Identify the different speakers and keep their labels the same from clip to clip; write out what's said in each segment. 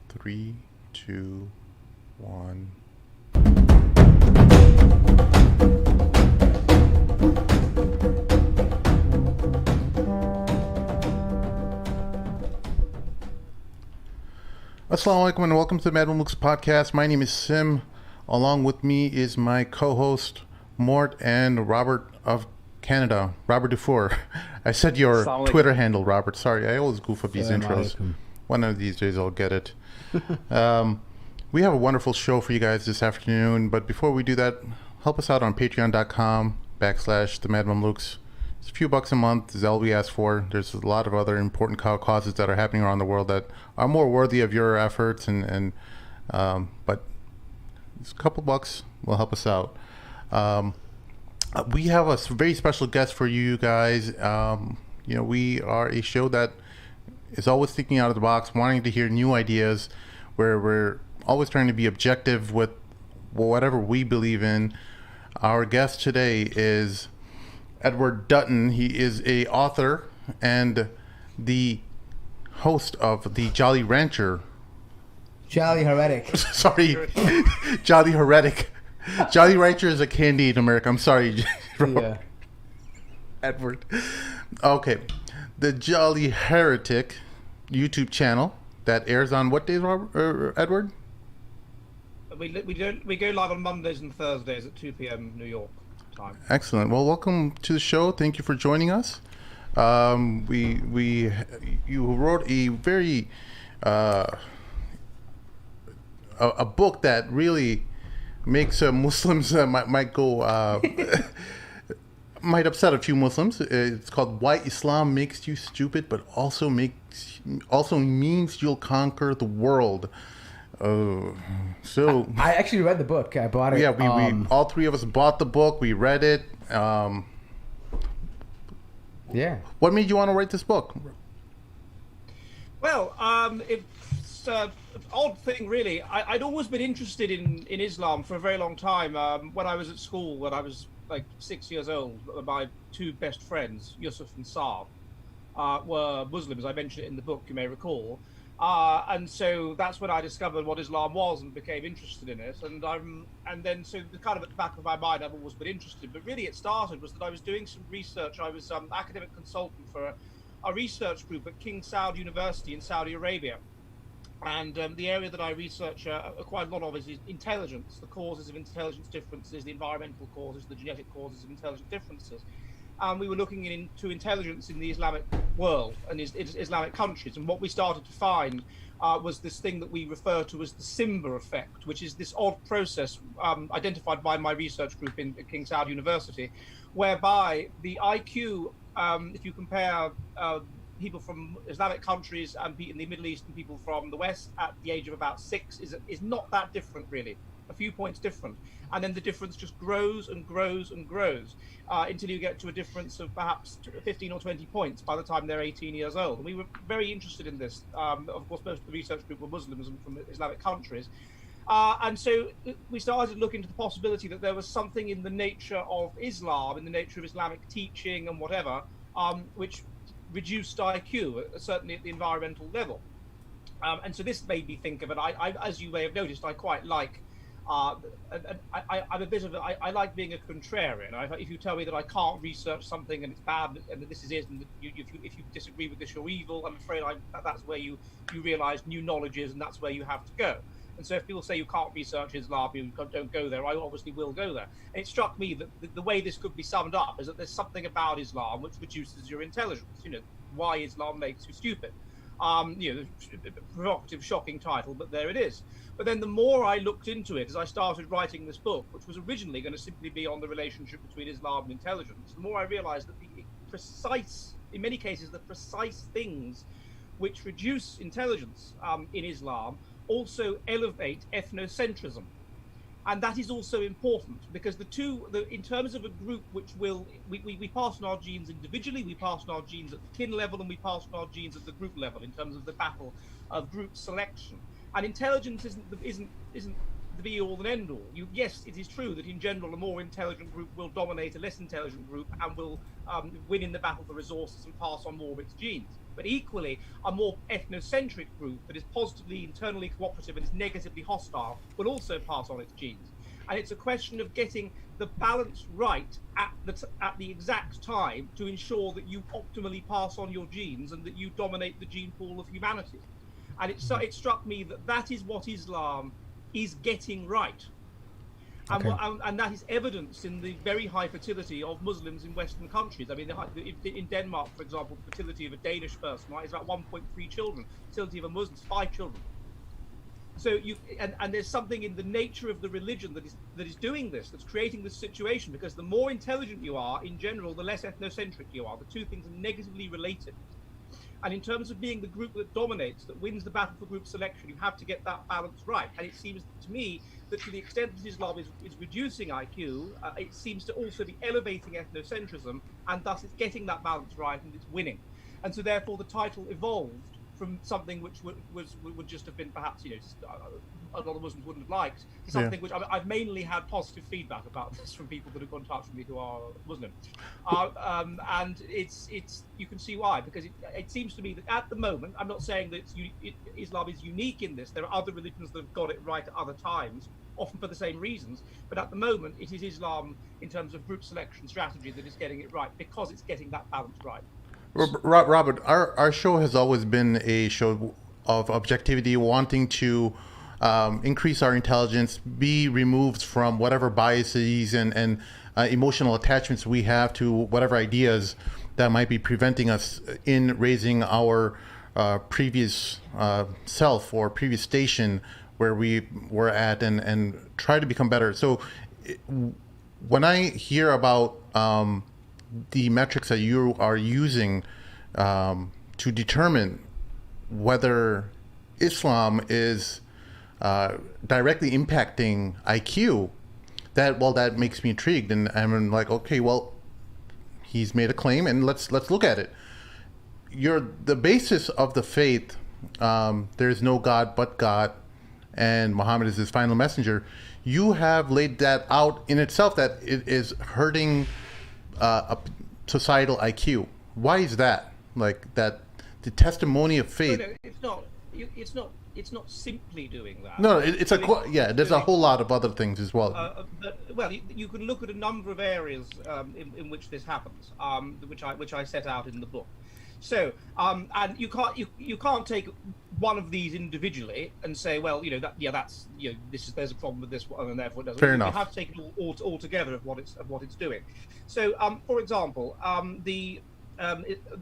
Speaker 1: Three, two, one. Assalamu alaikum and welcome to the Madam Luke's podcast. My name is Sim. Along with me is my co-host Mort and Robert of Canada, Robert Dufour. I said your Twitter handle, Robert. Sorry, I always goof up these intros. One of these days I'll get it. We have a wonderful show for you guys this afternoon, but before we do that, help us out on patreon.com/the Madam Luke's. It's a few bucks a month is all we ask for. There's a lot of other important causes that are happening around the world that are more worthy of your efforts, but it's a couple bucks will help us out. We have a very special guest for you guys. We are a show that is always thinking out of the box, wanting to hear new ideas, where we're always trying to be objective with whatever we believe in. Our guest today is Edward Dutton. He is a author and the host of the Jolly Rancher.
Speaker 2: Jolly Heretic.
Speaker 1: Sorry, Jolly Heretic. Jolly Rancher is a candy in America. I'm sorry,
Speaker 2: Yeah.
Speaker 1: Edward. Okay, the Jolly Heretic YouTube channel that airs on what days, Edward?
Speaker 3: We go live on Mondays and Thursdays at 2 p.m. New York time.
Speaker 1: Excellent. Well, welcome to the show. Thank you for joining us. You wrote a very a book that really makes Muslims might go might upset a few Muslims. It's called "Why Islam Makes You Stupid, but also means you'll conquer the world." So
Speaker 2: I actually read the book. I bought it.
Speaker 1: Yeah, we all three of us bought the book. We read it.
Speaker 2: Yeah.
Speaker 1: What made you want to write this book?
Speaker 3: Well, it's an odd thing, really. I'd always been interested in Islam for a very long time. When I was at school, when I was like 6 years old, my two best friends, Yusuf and Saad, were Muslims. I mentioned it in the book, you may recall. And so that's when I discovered what Islam was and became interested in it. And then so kind of at the back of my mind, I've always been interested. But really, it started was that I was doing some research. I was academic consultant for a research group at King Saud University in Saudi Arabia. And the area that I research quite a lot of is intelligence, the causes of intelligence differences, the environmental causes, the genetic causes of intelligence differences. And we were looking into intelligence in the Islamic world and Islamic countries. And what we started to find was this thing that we refer to as the Simba effect, which is this odd process identified by my research group in King Saud University, whereby the IQ, if you compare people from Islamic countries and in the Middle East and people from the West at the age of about 6, is not that different, really. A few points different, and then the difference just grows and grows and grows until you get to a difference of perhaps 15 or 20 points by the time they're 18 years old. And we were very interested in this. Of course, most of the research group were Muslims and from Islamic countries. And so we started to look into the possibility that there was something in the nature of Islam, in the nature of Islamic teaching and whatever, which reduced IQ, certainly at the environmental level. And so this made me think of it. I as you may have noticed, I quite like I'm a bit of I like being a contrarian. If you tell me that I can't research something and it's bad and that this is it, and if you disagree with this, you're evil, I'm afraid that's where you realise new knowledge is, and that's where you have to go. And so if people say you can't research Islam, you don't go there, I obviously will go there. And it struck me that the way this could be summed up is that there's something about Islam which reduces your intelligence. Why Islam makes you stupid. Provocative, shocking title, but there it is. But then the more I looked into it as I started writing this book, which was originally going to simply be on the relationship between Islam and intelligence, the more I realized that in many cases, the precise things which reduce intelligence in Islam also elevate ethnocentrism. And that is also important because in terms of a group which we pass on our genes individually, we pass on our genes at the kin level, and we pass on our genes at the group level in terms of the battle of group selection. And intelligence isn't the be all and end all. Yes, it is true that in general a more intelligent group will dominate a less intelligent group and will win in the battle for resources and pass on more of its genes. but equally a more ethnocentric group that is positively internally cooperative and is negatively hostile will also pass on its genes. And it's a question of getting the balance right at the exact time to ensure that you optimally pass on your genes and that you dominate the gene pool of humanity. And it struck me that is what Islam is getting right.
Speaker 2: Okay.
Speaker 3: And that is evidenced in the very high fertility of Muslims in Western countries. I mean, in Denmark, for example, the fertility of a Danish person, right, is about 1.3 children. Fertility of a Muslim is 5 children. So and there's something in the nature of the religion that is doing this, that's creating this situation, because the more intelligent you are, in general, the less ethnocentric you are. The two things are negatively related. And in terms of being the group that dominates, that wins the battle for group selection, you have to get that balance right. And it seems to me that to the extent that Islam is reducing IQ, it seems to also be elevating ethnocentrism, and thus it's getting that balance right and it's winning. And so therefore the title evolved from something which would just have been perhaps, a lot of Muslims wouldn't have liked, to something which I've mainly had positive feedback about this from people that have got in touch with me who are Muslim. And it's you can see why, because it seems to me that at the moment, I'm not saying that Islam is unique in this. There are other religions that have got it right at other times, often for the same reasons. But at the moment, it is Islam in terms of group selection strategy that is getting it right, because it's getting that balance right.
Speaker 1: Robert, our show has always been a show of objectivity, wanting to increase our intelligence, be removed from whatever biases and emotional attachments we have to whatever ideas that might be preventing us in raising our previous self or previous station where we were at, and try to become better. So when I hear about the metrics that you are using to determine whether Islam is directly impacting IQ, that makes me intrigued, and I'm like, okay, well, he's made a claim, and let's look at it. The basis of the faith, there is no God but God, and Muhammad is his final messenger. You have laid that out in itself, that it is hurting a societal IQ. Why is that? Like that, the testimony of faith.
Speaker 3: No, it's not simply doing that.
Speaker 1: No, there's a whole lot of other things as well.
Speaker 3: Well, you can look at a number of areas in which this happens, which I set out in the book. So, and you can't take one of these individually and say, well, there's a problem with this one, and therefore it doesn't.
Speaker 1: Fair enough.
Speaker 3: You have to take it all together of what it's doing. So, for example,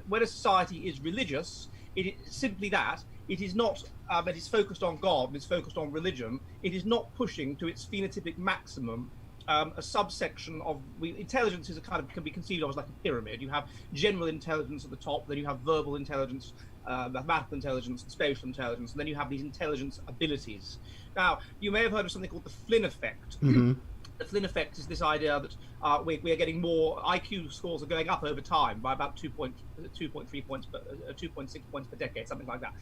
Speaker 3: when a society is religious, it is simply that. It is not, it is focused on God, it's focused on religion. It is not pushing to its phenotypic maximum a subsection of intelligence is can be conceived of as like a pyramid. You have general intelligence at the top, then you have verbal intelligence, mathematical intelligence, and spatial intelligence, and then you have these intelligence abilities. Now, you may have heard of something called the Flynn effect.
Speaker 1: Mm-hmm.
Speaker 3: The Flynn effect is this idea that we are getting more IQ scores are going up over time by about 2.3 points, 2.6 points per decade, something like that.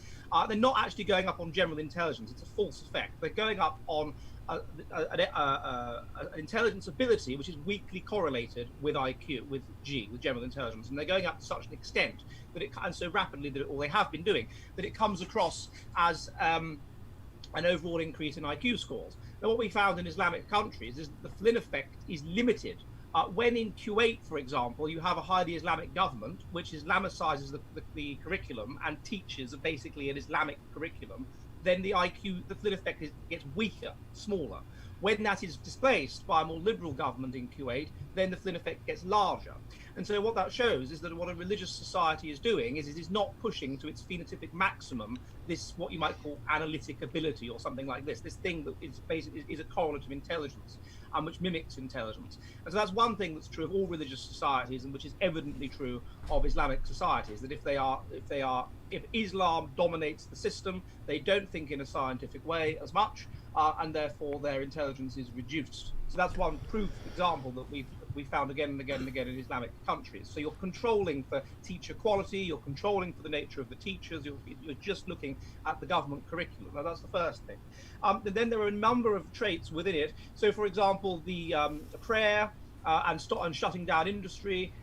Speaker 3: They're not actually going up on general intelligence. It's a false effect. They're going up on an intelligence ability which is weakly correlated with IQ, with general intelligence, and they're going up to such an extent that and so rapidly or they have been doing, that it comes across as an overall increase in IQ scores. Now, what we found in Islamic countries is that the Flynn effect is limited. When in Kuwait, for example, you have a highly Islamic government which Islamicizes the curriculum and teaches basically an Islamic curriculum, then the Flynn effect gets weaker, smaller. When that is displaced by a more liberal government in Kuwait, then the Flynn effect gets larger. And so what that shows is that what a religious society is doing is it is not pushing to its phenotypic maximum this, what you might call analytic ability or something like this thing that is basically is a correlate of intelligence, which mimics intelligence. And so that's one thing that's true of all religious societies, and which is evidently true of Islamic societies, that if Islam dominates the system, they don't think in a scientific way as much, and therefore their intelligence is reduced. So that's one proof example that we found again and again and again in Islamic countries. So you're controlling for teacher quality, you're controlling for the nature of the teachers, you're just looking at the government curriculum. Now that's the first thing. Then there are a number of traits within it. So for example, the prayer and shutting down industry,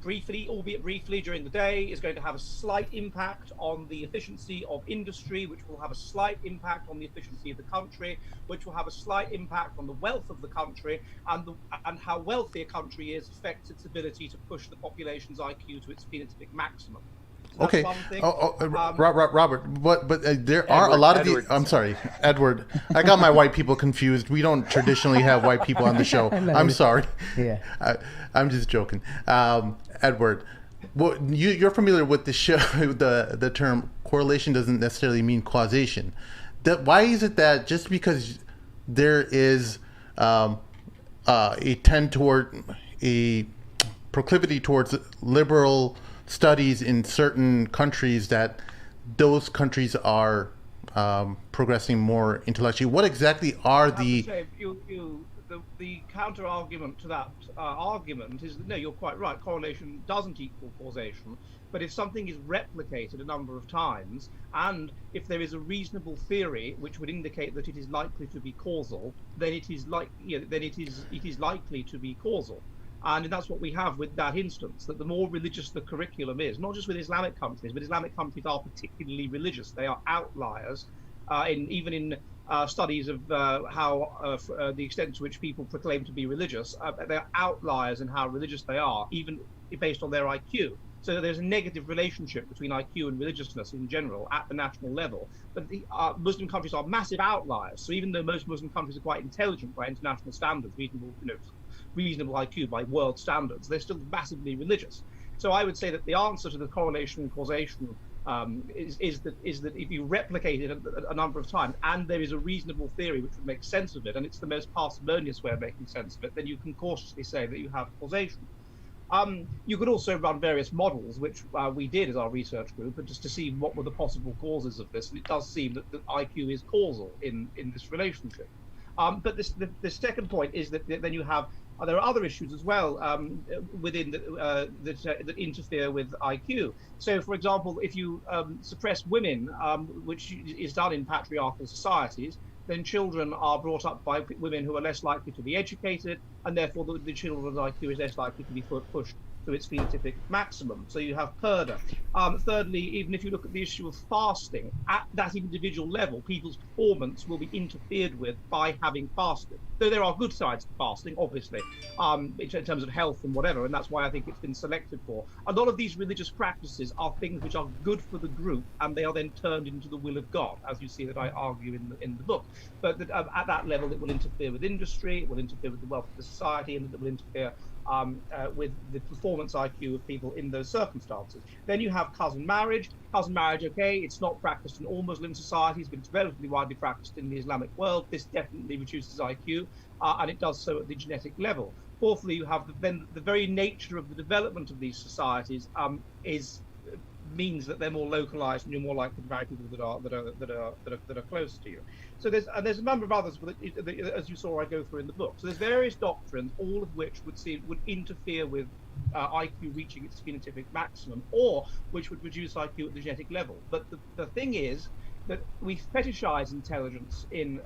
Speaker 3: briefly, albeit briefly, during the day, is going to have a slight impact on the efficiency of industry, which will have a slight impact on the efficiency of the country, which will have a slight impact on the wealth of the country, and how wealthy a country is affects its ability to push the population's IQ to its phenotypic maximum. So
Speaker 1: Okay.
Speaker 3: one thing.
Speaker 1: Robert, but there are a lot of the. I'm sorry, Edward. I got my white people confused. We don't traditionally have white people on the show. I'm sorry.
Speaker 2: Yeah.
Speaker 1: I'm just joking. Edward, you're familiar with the show. The term correlation doesn't necessarily mean causation. Why is it that just because there is a proclivity towards liberal studies in certain countries that those countries are progressing more intellectually? What exactly are the
Speaker 3: counter argument to that argument is that, no, you're quite right, correlation doesn't equal causation, but if something is replicated a number of times, and if there is a reasonable theory which would indicate that it is likely to be causal, then it is likely to be causal. And that's what we have with that instance, that the more religious the curriculum is, not just with Islamic countries, but Islamic countries are particularly religious. They are outliers, even in studies of how the extent to which people proclaim to be religious. They are outliers in how religious they are, even based on their IQ. So there's a negative relationship between IQ and religiousness in general at the national level. But the Muslim countries are massive outliers. So even though most Muslim countries are quite intelligent by international standards, reasonable IQ by world standards, they're still massively religious. So I would say that the answer to the correlation and causation is that if you replicate it a number of times, and there is a reasonable theory which would make sense of it, and it's the most parsimonious way of making sense of it, then you can cautiously say that you have causation. You could also run various models, which we did as our research group, and just to see what were the possible causes of this. And it does seem that IQ is causal in this relationship. But the second point is that then you have there are other issues as well within that interfere with IQ. So, for example, if you suppress women, which is done in patriarchal societies, then children are brought up by women who are less likely to be educated, and therefore the children's IQ is less likely to be pushed to its phenotypic maximum. So you have purdah. Thirdly, even if you look at the issue of fasting, at that individual level, people's performance will be interfered with by having fasted. Though there are good sides to fasting, obviously, in terms of health and whatever, and that's why I think it's been selected for. A lot of these religious practices are things which are good for the group, and they are then turned into the will of God, as you see that I argue in the book. But that, at that level, it will interfere with industry, it will interfere with the wealth of the society, and it will interfere with the performance IQ of people in those circumstances. Then you have cousin marriage. Cousin marriage, okay, it's not practiced in all Muslim societies, but it's relatively widely practiced in the Islamic world. This definitely reduces IQ, and it does so at the genetic level. Fourthly, you have the very nature of the development of these societies means that they're more localized, and you're more likely to marry people that are close to you. So there's a number of others, as you saw I go through in the book. So there's various doctrines, all of which would interfere with IQ reaching its phenotypic maximum, or which would reduce IQ at the genetic level. But the thing is that we fetishize intelligence in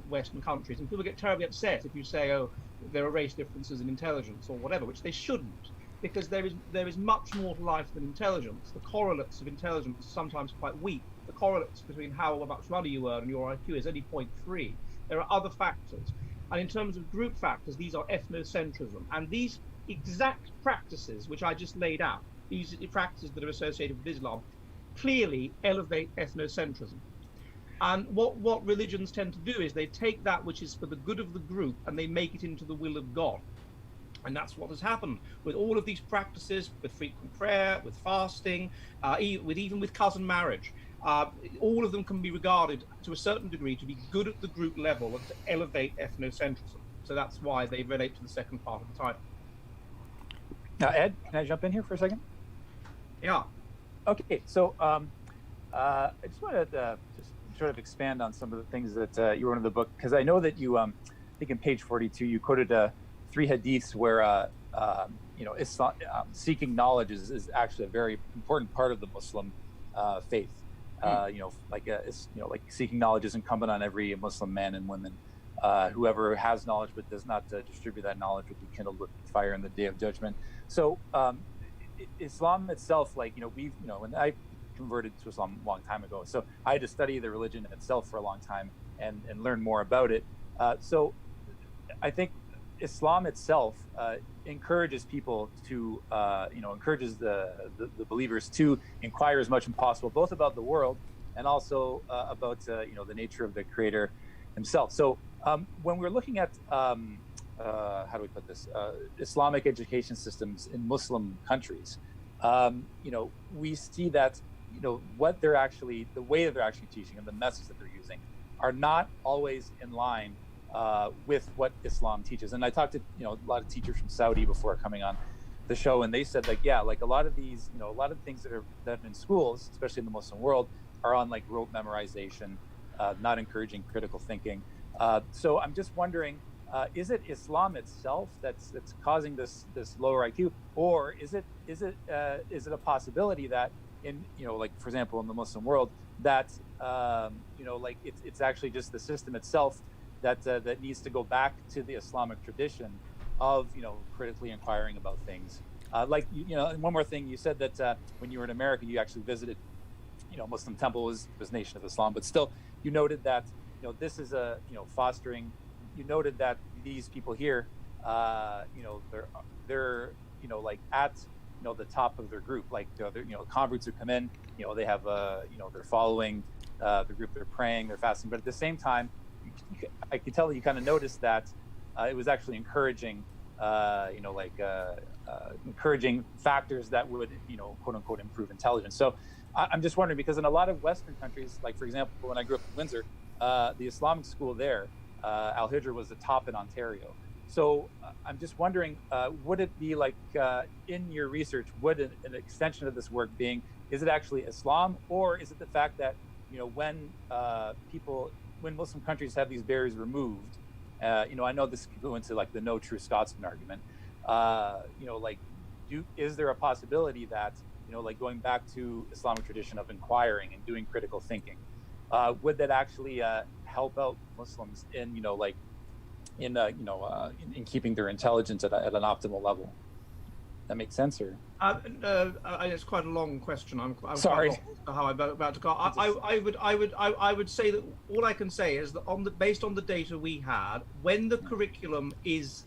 Speaker 3: Western countries, and people get terribly upset if you say, oh, there are race differences in intelligence or whatever, which they shouldn't. Because there is much more to life than intelligence. The correlates of intelligence are sometimes quite weak. The correlates between how much money you earn and your IQ is only 0.3. There are other factors. And in terms of group factors, these are ethnocentrism. And these exact practices, which I just laid out, these practices that are associated with Islam, clearly elevate ethnocentrism. And what religions tend to do is they take that which is for the good of the group and they make it into the will of God. And that's what has happened with all of these practices, with frequent prayer, with fasting, even with cousin marriage. All of them can be regarded to a certain degree to be good at the group level and to elevate ethnocentrism. So that's why they relate to the second part of the title.
Speaker 4: Now, Ed, can I jump in here for a second?
Speaker 3: Yeah.
Speaker 4: Okay, so I just wanted to just sort of expand on some of the things that you wrote in the book, because I know that you, I think in page 42, you quoted 3 hadiths where Islam, seeking knowledge is actually a very important part of the Muslim faith. Like seeking knowledge is incumbent on every Muslim man and woman. Whoever has knowledge but does not distribute that knowledge will be kindled with fire in the day of judgment. So Islam itself, like, when I converted to Islam a long time ago, so I had to study the religion itself for a long time and learn more about it. So I think Islam itself encourages people to, encourages the believers to inquire as much as possible, both about the world and also about, the nature of the Creator himself. So when we're looking at, how do we put this, Islamic education systems in Muslim countries, we see that, what they're actually, the way that they're actually teaching and the message that they're using are not always in line with what Islam teaches. And I talked to a lot of teachers from Saudi before coming on the show, and they said, like, yeah, like a lot of these, a lot of things that are in schools, especially in the Muslim world, are on like rote memorization, not encouraging critical thinking. So I'm just wondering, is it Islam itself that's causing this lower IQ, or is it a possibility that in, like, for example, in the Muslim world, that like it's actually just the system itself that needs to go back to the Islamic tradition of, critically inquiring about things. Like, and one more thing, you said that when you were in America, you actually visited, Muslim temple was Nation of Islam, but still, you noted that, this is a, fostering. You noted that these people here, they're like at, the top of their group, like, they're, converts who come in, they have, they're following the group, they're praying, they're fasting, but at the same time, I could tell that you kind of noticed that it was actually encouraging, encouraging factors that would, quote unquote, improve intelligence. So I'm just wondering, because in a lot of Western countries, like, for example, when I grew up in Windsor, the Islamic school there, Al Hijra, was the top in Ontario. So I'm just wondering, would it be like, in your research, would an extension of this work being, is it actually Islam, or is it the fact that, when Muslim countries have these barriers removed, I know this could go into like the no true Scotsman argument, is there a possibility that, going back to Islamic tradition of inquiring and doing critical thinking, would that actually help out Muslims in, in keeping their intelligence at an optimal level? That makes sense, or?
Speaker 3: It's quite a long question. I'm
Speaker 4: sorry.
Speaker 3: Quite how I'm about to go. I would say that all I can say is that based on the data we had, when the curriculum is,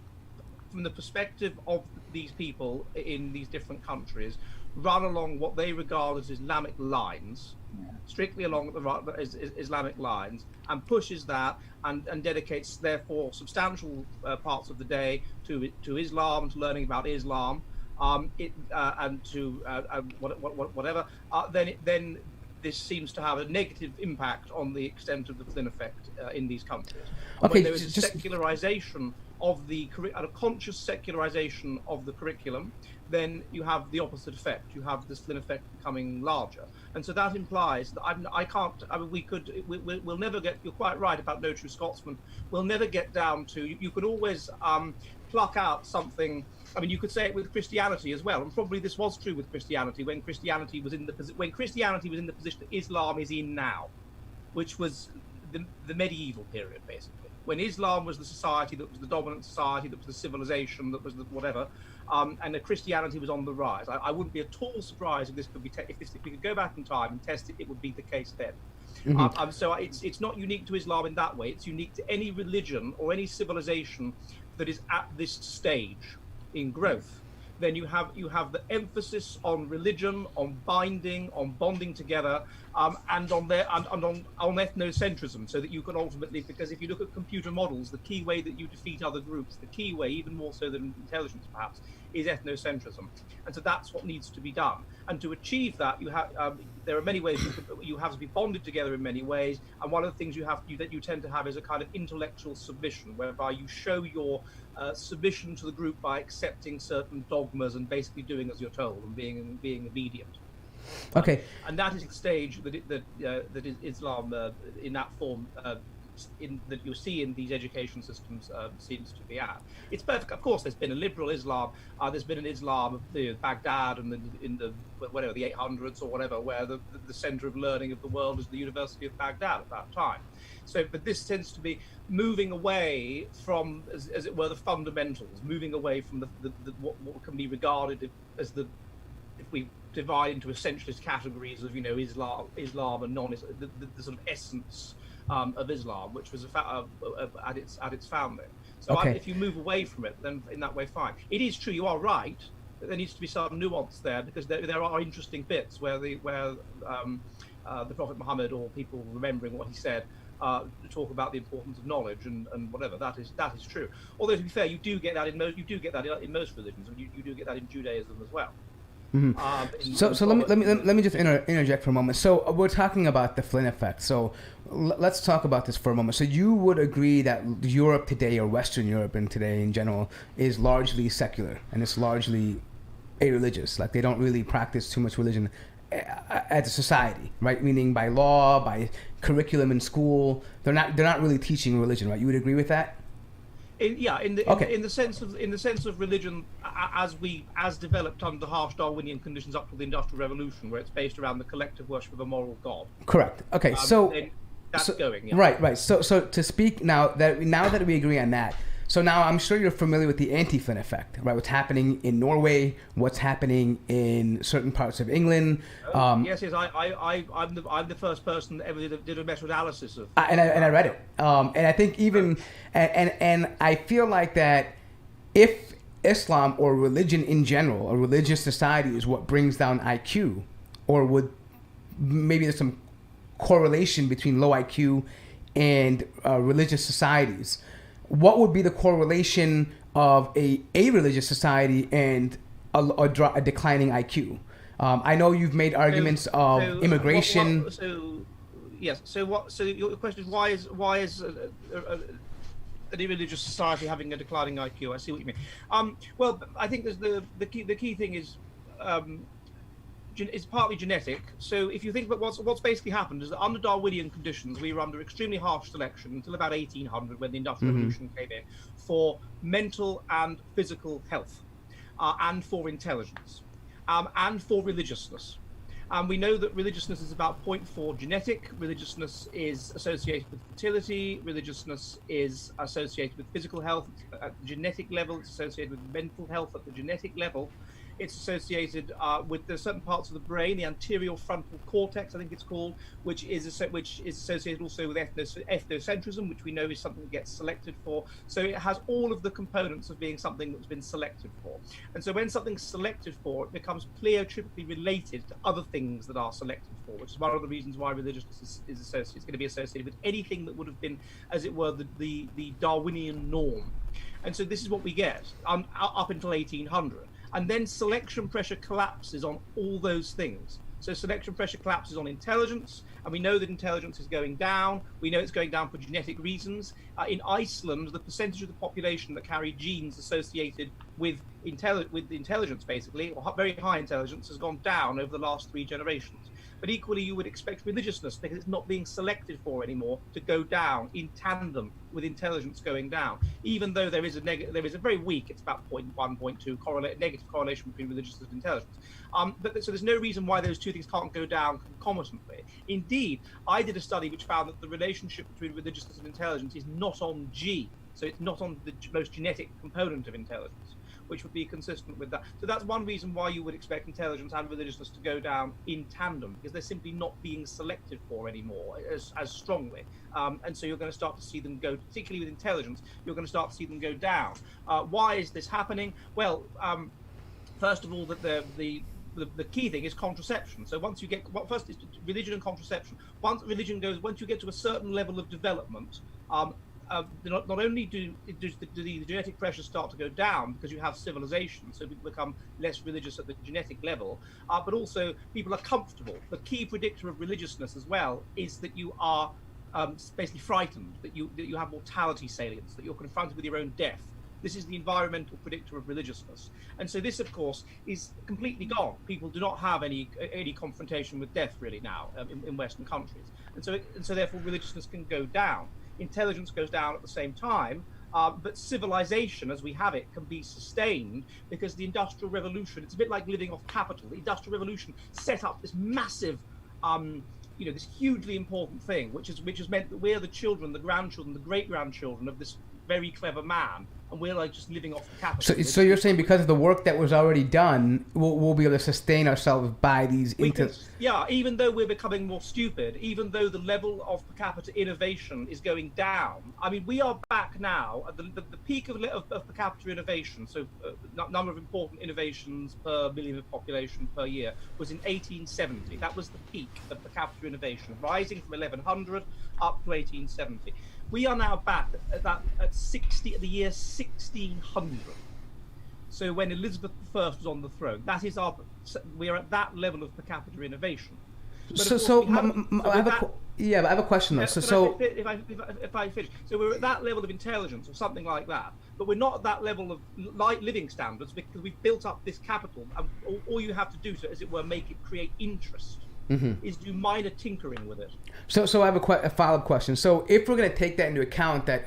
Speaker 3: from the perspective of these people in these different countries, run along what they regard as Islamic lines, strictly along the Islamic lines, and pushes that and dedicates therefore substantial parts of the day to Islam, to learning about Islam. And to whatever, then this seems to have a negative impact on the extent of the Flynn effect in these countries.
Speaker 2: Okay,
Speaker 3: when there is a secularization of a conscious secularization of the curriculum, then you have the opposite effect. You have this Flynn effect becoming larger, and so that implies that we'll never get. You're quite right about no true Scotsman. We'll never get down to. You could always pluck out something. I mean, you could say it with Christianity as well, and probably this was true with Christianity when Christianity was in the position that Islam is in now, which was the medieval period, basically, when Islam was the society that was the dominant society, that was the civilization, that was the whatever, and the Christianity was on the rise. I wouldn't be at all surprised if this could be if we could go back in time and test it. It would be the case then. Mm-hmm. So it's not unique to Islam in that way. It's unique to any religion or any civilization that is at this stage in growth. Then you have the emphasis on religion, on binding, on bonding together, and on ethnocentrism, so that you can ultimately, because if you look at computer models, the key way that you defeat other groups, the key way, even more so than intelligence perhaps, is ethnocentrism, and so that's what needs to be done. And to achieve that, you have there are many ways you have to be bonded together in many ways. And one of the things that you tend to have is a kind of intellectual submission, whereby you show your submission to the group by accepting certain dogmas and basically doing as you're told and being obedient.
Speaker 2: Okay.
Speaker 3: And that is the stage that is Islam in that form that you see in these education systems seems to be at. It's perfect. Of course, there's been a liberal Islam. There's been an Islam of Baghdad and in the 800s or whatever, where the center of learning of the world is the University of Baghdad at that time. So, but this tends to be moving away from, as it were, the fundamentals, moving away from what can be regarded as the if we divide into essentialist categories of Islam and the sort of essence of Islam, which was at its founding. So if you move away from it, then in that way, fine. It is true, you are right, that there needs to be some nuance there, because there are interesting bits where the Prophet Muhammad, or people remembering what he said, talk about the importance of knowledge and whatever. That is true. Although, to be fair, you do get that in most religions, and you do get that in Judaism as well.
Speaker 2: Mm-hmm. So let me just interject for a moment. So we're talking about the Flynn effect. So let's talk about this for a moment. So you would agree that Europe today, or Western Europe and today in general, is largely secular and it's largely a-religious. Like, they don't really practice too much religion as a society, right? Meaning by law, by curriculum in school, they're not really teaching religion, right? You would agree with that?
Speaker 3: In the sense of religion as developed under the harsh Darwinian conditions up to the Industrial Revolution, where it's based around the collective worship of a moral God.
Speaker 2: Correct. Okay,
Speaker 3: going. Yeah.
Speaker 2: Right. So to speak now that we agree on that. So now I'm sure you're familiar with the anti-Flynn effect, right? What's happening in Norway, what's happening in certain parts of England.
Speaker 3: Yes. I'm the first person that ever did a meta-analysis of.
Speaker 2: And I read it, and I think even and I feel like that if Islam or religion in general, or religious society, is what brings down IQ, or maybe there's some correlation between low IQ and religious societies. What would be the correlation of a religious society and a declining IQ? I know you've made arguments of immigration.
Speaker 3: So your question is why is an irreligious society having a declining IQ? I see what you mean. Well, I think there's the key thing is. It's partly genetic. So if you think about what's basically happened is that under Darwinian conditions, we were under extremely harsh selection until about 1800, when the Industrial Revolution came in, for mental and physical health, and for intelligence, and for religiousness. We know that religiousness is about 0.4 genetic. Religiousness is associated with fertility. Religiousness is associated with physical health at the genetic level. It's associated with mental health at the genetic level. It's associated with the certain parts of the brain, the anterior frontal cortex, I think it's called, which is associated also with ethnocentrism, which we know is something that gets selected for. So it has all of the components of being something that's been selected for. And so when something's selected for, it becomes pleiotripically related to other things that are selected for, which is one of the reasons why religiousness is associated. It's going to be associated with anything that would have been, as it were, the Darwinian norm. And so this is what we get up until 1800. And then selection pressure collapses on all those things. So selection pressure collapses on intelligence, and we know that intelligence is going down. We know it's going down for genetic reasons. In Iceland, the percentage of the population that carry genes associated with intelligence, basically, or very high intelligence, has gone down over the last 3 generations. But equally, you would expect religiousness, because it's not being selected for anymore, to go down in tandem with intelligence going down. Even though there is a very weak, it's about 0.1, 0.2 negative correlation between religiousness and intelligence. So there's no reason why those two things can't go down concomitantly. Indeed, I did a study which found that the relationship between religiousness and intelligence is not on G, so it's not on the most genetic component of intelligence, which would be consistent with that. So that's one reason why you would expect intelligence and religiousness to go down in tandem, because they're simply not being selected for anymore as strongly. And so you're going to start to see them go, particularly with intelligence, you're going to start to see them go down. Why is this happening? Well, first of all, that the key thing is contraception. So once you get, first is religion and contraception. Once you get to a certain level of development, not only do the genetic pressures start to go down because you have civilization, so people become less religious at the genetic level, but also people are comfortable. The key predictor of religiousness as well is that you are basically frightened, that you have mortality salience, that you're confronted with your own death. This is the environmental predictor of religiousness. And so this, of course, is completely gone. People do not have any confrontation with death really now in Western countries. And so therefore religiousness can go down. Intelligence goes down at the same time, but civilization as we have it can be sustained because the Industrial Revolution, it's a bit like living off capital. The Industrial Revolution set up this massive, this hugely important thing, which has meant that we're the children, the grandchildren, the great-grandchildren of this very clever man and we're like just living off the capital.
Speaker 2: So you're saying because of the work that was already done, we'll be able to sustain ourselves by these.
Speaker 3: Yeah, even though we're becoming more stupid, even though the level of per capita innovation is going down. I mean, we are back now at the peak of per capita innovation. So number of important innovations per million of population per year was in 1870. That was the peak of per capita innovation, rising from 1100 up to 1870. We are now back at the year 1600. So when Elizabeth I was on the throne, we are at that level of per capita innovation.
Speaker 2: I have a question though.
Speaker 3: If I finish, so we're at that level of intelligence or something like that, but we're not at that level of living standards because we've built up this capital, and all you have to do to, as it were, make it create interest. Is do minor tinkering with it.
Speaker 2: So I have a follow-up question. So if we're going to take that into account, that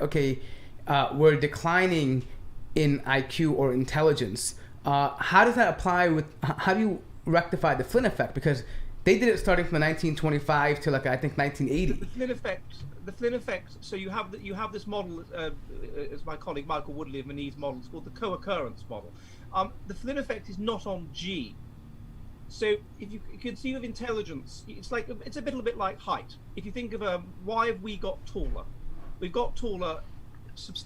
Speaker 2: we're declining in IQ or intelligence, how does that apply how do you rectify the Flynn effect? Because they did it starting from 1925 to I think 1980.
Speaker 3: The Flynn effect. So you have this model, as my colleague Michael Woodley of Manet's model, it's called the co-occurrence model. The Flynn effect is not on G. So if you conceive of intelligence, it's a little bit like height. If you think of why have we got taller? We've got taller,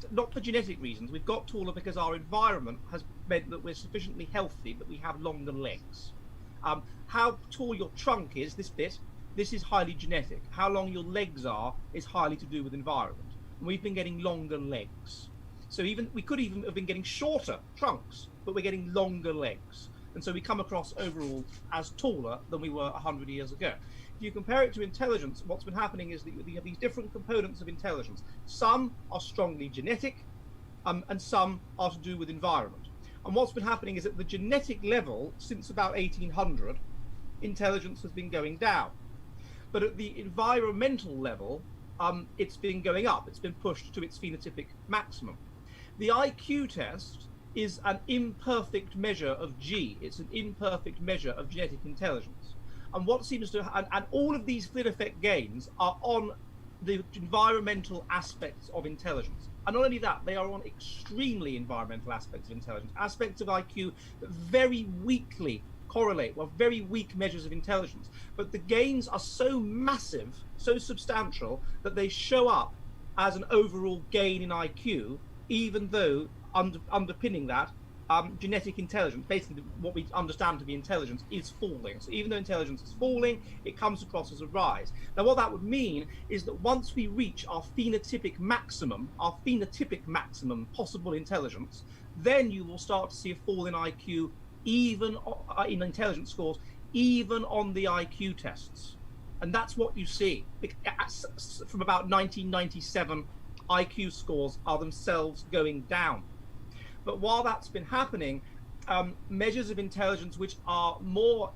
Speaker 3: not for genetic reasons. We've got taller because our environment has meant that we're sufficiently healthy that we have longer legs. How tall your trunk is, this is highly genetic. How long your legs are is highly to do with environment. And we've been getting longer legs. So we could even have been getting shorter trunks, but we're getting longer legs. And so we come across overall as taller than we were 100 years ago. If you compare it to intelligence, what's been happening is that you have these different components of intelligence. Some are strongly genetic, and some are to do with environment. And what's been happening is at the genetic level, since about 1800, intelligence has been going down. But at the environmental level, it's been going up. It's been pushed to its phenotypic maximum. The IQ test is an imperfect measure of G. It's an imperfect measure of genetic intelligence. And what seems to, and all of these Flynn effect gains are on the environmental aspects of intelligence. And not only that, they are on extremely environmental aspects of intelligence, aspects of IQ that very weakly correlate, very weak measures of intelligence. But the gains are so massive, so substantial, that they show up as an overall gain in IQ, even though underpinning that, genetic intelligence, basically what we understand to be intelligence, is falling. So even though intelligence is falling, it comes across as a rise. Now what that would mean is that once we reach our phenotypic maximum possible intelligence, then you will start to see a fall in IQ, even in intelligence scores, even on the IQ tests. And that's what you see. From about 1997, IQ scores are themselves going down. But while that's been happening, measures of intelligence which are more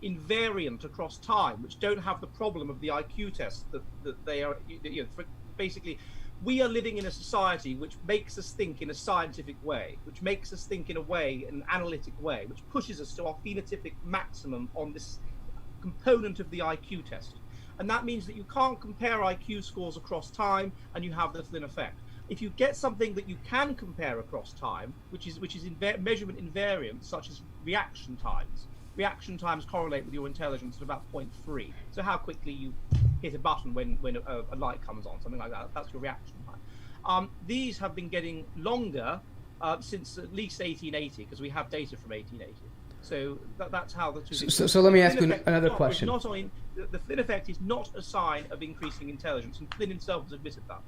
Speaker 3: invariant across time, which don't have the problem of the IQ test that they are, basically, we are living in a society which makes us think in a scientific way, which makes us think in an analytic way, which pushes us to our phenotypic maximum on this component of the IQ test. And that means that you can't compare IQ scores across time, and you have the Flynn effect. If you get something that you can compare across time, which is measurement invariance, such as reaction times correlate with your intelligence at about 0.3. So how quickly you hit a button when a light comes on, something like that. That's your reaction time. These have been getting longer since at least 1880, because we have data from 1880. So that's how the two.
Speaker 2: So let me ask you another question.
Speaker 3: The Flynn effect is not a sign of increasing intelligence, and Flynn himself has admitted that.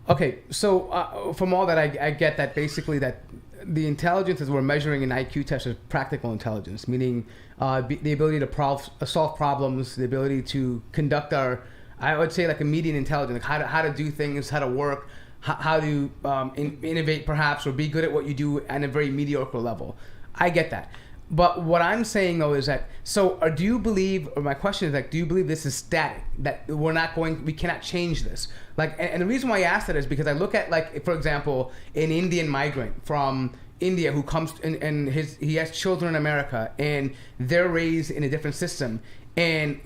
Speaker 2: Okay, so from all that, I get that basically that the intelligence that we're measuring in IQ tests is practical intelligence, meaning the ability to solve problems, the ability to conduct I would say a median intelligence, like how to do things, how to work, how to innovate perhaps, or be good at what you do at a very mediocre level. I get that. But what I'm saying though is that, do you believe, or my question is do you believe this is static, that we cannot change this? And the reason why I ask that is because I look at, for example, an Indian migrant from India who comes and he has children in America, and they're raised in a different system. And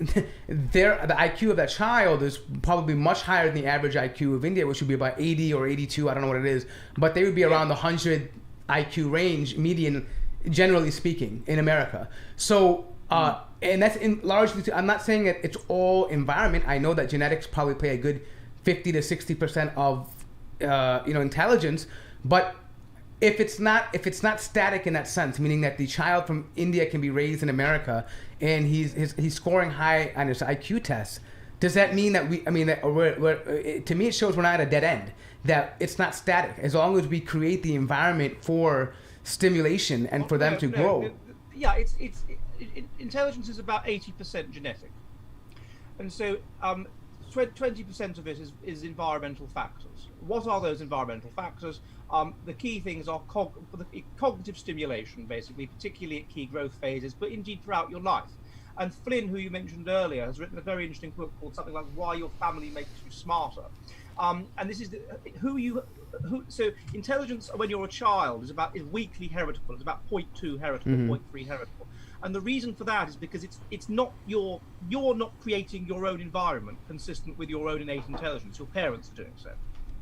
Speaker 2: the IQ of that child is probably much higher than the average IQ of India, which would be about 80 or 82. I don't know what it is, but they would be around the 100 IQ range, median, generally speaking, in America. So, and that's largely. I'm not saying that it's all environment. I know that genetics probably play a good 50 to 60% of intelligence, but if it's not static in that sense, meaning that the child from India can be raised in America and he's scoring high on his IQ test, does that mean that to me it shows we're not at a dead end, that it's not static as long as we create the environment for stimulation and for them to grow.
Speaker 3: Yeah, intelligence is about 80% genetic, and so 20% of it is environmental factors. What are those environmental factors? The key things are cognitive stimulation, basically, particularly at key growth phases, but indeed throughout your life. And Flynn, who you mentioned earlier, has written a very interesting book called something like "Why Your Family Makes You Smarter." And this is so intelligence when you're a child is weakly heritable. It's about 0.2 heritable, 0.3 heritable. And the reason for that is because it's not you're not creating your own environment consistent with your own innate intelligence. Your parents are doing so,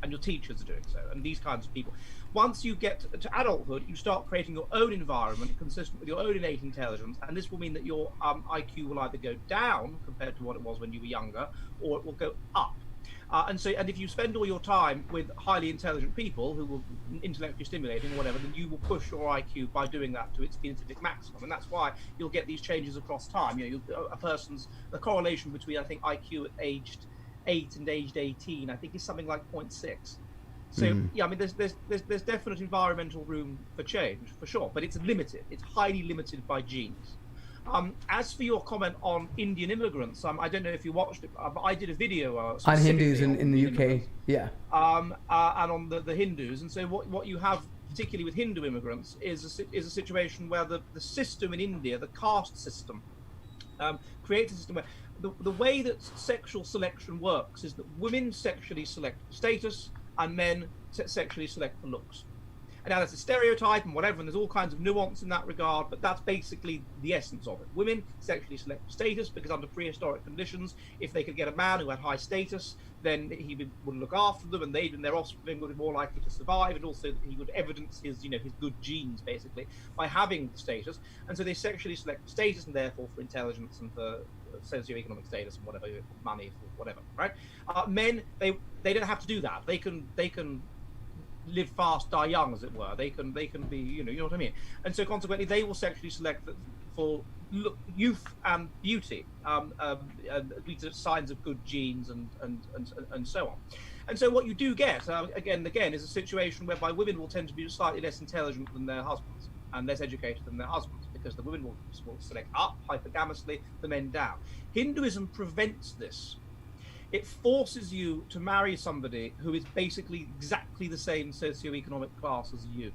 Speaker 3: and your teachers are doing so, and these kinds of people. Once you get to adulthood, you start creating your own environment consistent with your own innate intelligence, and this will mean that your IQ will either go down compared to what it was when you were younger, or it will go up. And if you spend all your time with highly intelligent people who will intellectually stimulating or whatever, then you will push your IQ by doing that to its phenotypic maximum, and that's why you'll get these changes across time. The correlation between, I think, IQ at aged 8 and aged 18, I think, is something like 0.6. So yeah, I mean, there's definite environmental room for change for sure, but it's limited. It's highly limited by genes. As for your comment on Indian immigrants, I don't know if you watched it, but I did a video
Speaker 2: on Hindus in the UK, yeah,
Speaker 3: and on the Hindus. And so what you have, particularly with Hindu immigrants, is a situation where the system in India, the caste system, creates a system where the way that sexual selection works is that women sexually select for status and men sexually select for looks. And now that's a stereotype and whatever, and there's all kinds of nuance in that regard, but that's basically the essence of it. Women sexually select for status because under prehistoric conditions, if they could get a man who had high status, then he would look after them, and their offspring would be more likely to survive, and also he would evidence his good genes, basically, by having the status. And so they sexually select for status and therefore for intelligence and for socioeconomic status and whatever, money, whatever, right? Men, they don't have to do that. They can live fast, die young, as it were. They can be, you know what I mean. And so consequently, they will sexually select for youth and beauty, these are signs of good genes and so on. And so what you do get again and again is a situation whereby women will tend to be slightly less intelligent than their husbands and less educated than their husbands, because the women will select up hypergamously, the men down. Hinduism prevents this. It forces you to marry somebody who is basically exactly the same socioeconomic class as you.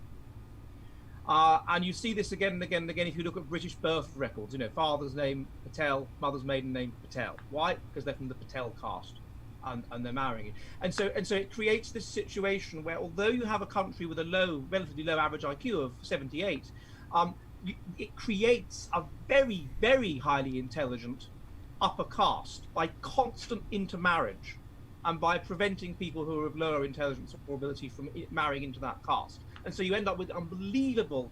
Speaker 3: And you see this again and again and again if you look at British birth records. Father's name Patel, mother's maiden name Patel. Why? Because they're from the Patel caste, and they're marrying you. And so it creates this situation where, although you have a country with a relatively low average IQ of 78, it creates a very, very highly intelligent upper caste by constant intermarriage and by preventing people who are of lower intelligence or ability from marrying into that caste. And so you end up with unbelievable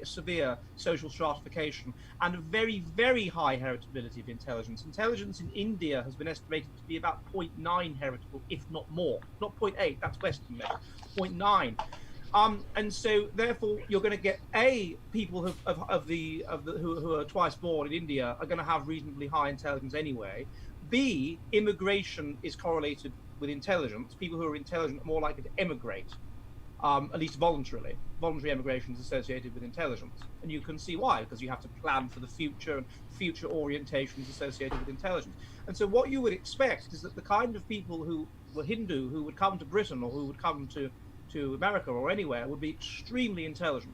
Speaker 3: severe social stratification and a very, very high heritability of intelligence. Intelligence in India has been estimated to be about 0.9 heritable, if not more. Not 0.8, that's Western measure, 0.9. And so, therefore, you're going to get people who are twice born in India are going to have reasonably high intelligence anyway. B, immigration is correlated with intelligence. People who are intelligent are more likely to emigrate, at least voluntarily. Voluntary emigration is associated with intelligence, and you can see why, because you have to plan for the future, and future orientation is associated with intelligence. And so, what you would expect is that the kind of people who were Hindu who would come to Britain or who would come to America or anywhere would be extremely intelligent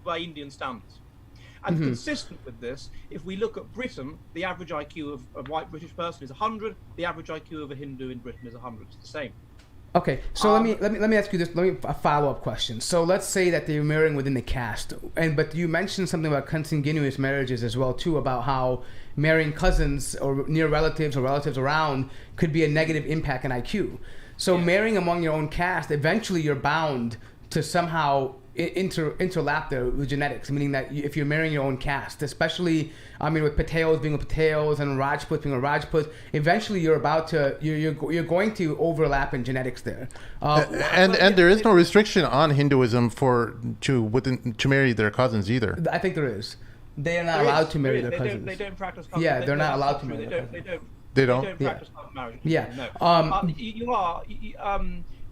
Speaker 3: by Indian standards. And consistent with this, if we look at Britain, the average IQ of a white British person is 100, the average IQ of a Hindu in Britain is 100. It's the same.
Speaker 2: Okay, so let me ask you this. Let me a follow up question. So let's say that they're marrying within the caste, but you mentioned something about consanguineous marriages as well too, about how marrying cousins or near relatives or relatives around could be a negative impact on IQ. So marrying among your own caste, eventually you're bound to somehow interlap there with genetics, meaning that if you're marrying your own caste, especially, I mean, with Patels being with Patels and Rajputs being with Rajputs, eventually you're going to overlap in genetics there.
Speaker 1: And there is no restriction on Hinduism to marry their cousins either.
Speaker 2: I think there is. They are not allowed to marry their cousins.
Speaker 3: They don't practice cousins.
Speaker 2: Yeah, they're not allowed to marry their cousins.
Speaker 1: They don't
Speaker 3: practice cousin marriage.
Speaker 2: Yeah.
Speaker 3: No. You are.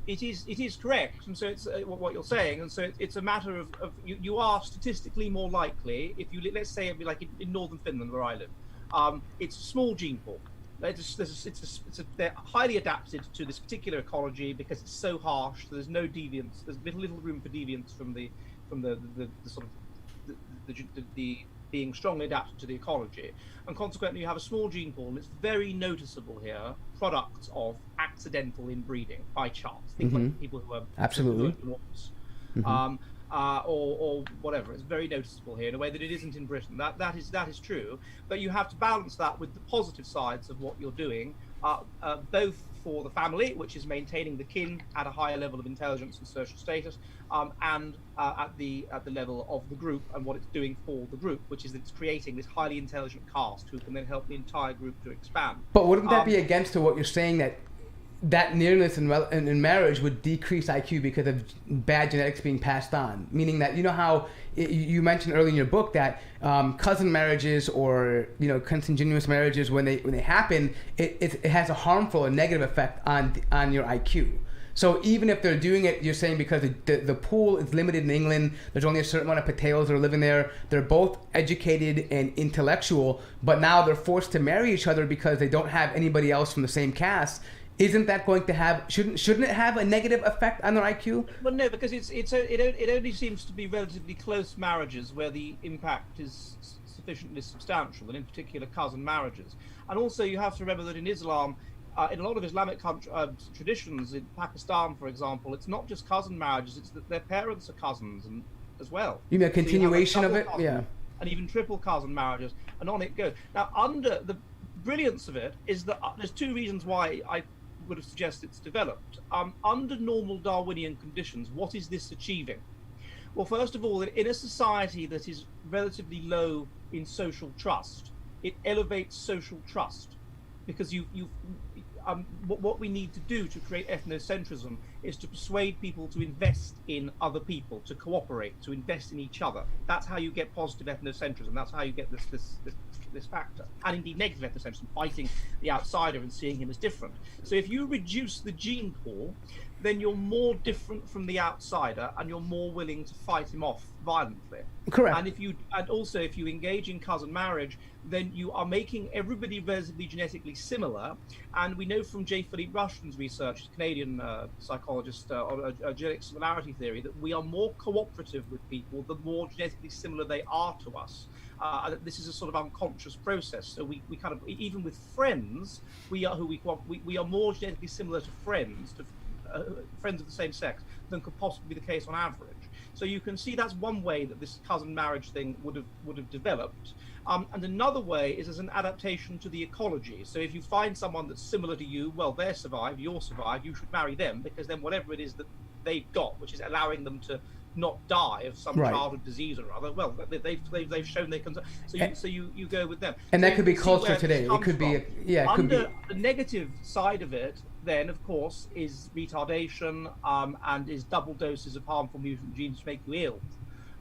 Speaker 3: It is correct, and so it's what you're saying, and so it's a matter of you are statistically more likely if you, let's say it'd be like in northern Finland where I live. It's a small gene pool. They're highly adapted to this particular ecology because it's so harsh. So there's no deviance. There's little room for deviance from the sort of the being strongly adapted to the ecology, and consequently you have a small gene pool, and it's very noticeable here products of accidental inbreeding by chance. Things like people who are
Speaker 2: absolutely
Speaker 3: or whatever. It's very noticeable here in a way that it isn't in Britain. That is true, but you have to balance that with the positive sides of what you're doing, both for the family, which is maintaining the kin at a higher level of intelligence and social status, and at the level of the group and what it's doing for the group, which is that it's creating this highly intelligent caste who can then help the entire group to expand.
Speaker 2: But wouldn't that be against to what you're saying, that nearness in marriage would decrease IQ because of bad genetics being passed on? Meaning that, you know how you mentioned earlier in your book that cousin marriages or consanguineous marriages, when they happen, it has a harmful or negative effect on your IQ. So even if they're doing it, you're saying because the pool is limited in England, there's only a certain amount of Patels that are living there, they're both educated and intellectual, but now they're forced to marry each other because they don't have anybody else from the same caste. Isn't that going to have, shouldn't it have a negative effect on their IQ?
Speaker 3: Well, no, because it only seems to be relatively close marriages where the impact is sufficiently substantial, and in particular cousin marriages. And also you have to remember that in Islam, in a lot of Islamic traditions, in Pakistan, for example, it's not just cousin marriages, it's that their parents are cousins as well.
Speaker 2: You mean a continuation of it? Yeah.
Speaker 3: And even triple cousin marriages, and on it goes. Now, under the brilliance of it is that there's two reasons why I would have suggested it's developed. Under normal Darwinian conditions, what is this achieving? Well, first of all, in a society that is relatively low in social trust, it elevates social trust, because what we need to do to create ethnocentrism is to persuade people to invest in other people, to cooperate, to invest in each other. That's how you get positive ethnocentrism. That's how you get this factor. And indeed negative ethnocentrism, fighting the outsider and seeing him as different. So if you reduce the gene pool, then you're more different from the outsider and you're more willing to fight him off violently.
Speaker 2: Correct.
Speaker 3: And also if you engage in cousin marriage, then you are making everybody relatively genetically similar. And we know from J. Philippe Rushton's research, Canadian psychologist on genetic similarity theory, that we are more cooperative with people the more genetically similar they are to us. This is a sort of unconscious process. So we kind of, even with friends, we are more genetically similar to friends, friends of the same sex, than could possibly be the case on average. So you can see that's one way that this cousin marriage thing would have developed. And another way is as an adaptation to the ecology. So if you find someone that's similar to you, well, they survive, you'll survive, you should marry them, because then whatever it is that they've got, which is allowing them to not die of some childhood disease or other, well, they've shown they can. So you go with them.
Speaker 2: And
Speaker 3: so
Speaker 2: that could be culture today. It could be,
Speaker 3: the negative side of it, then of course is retardation and is double doses of harmful mutant genes to make you ill.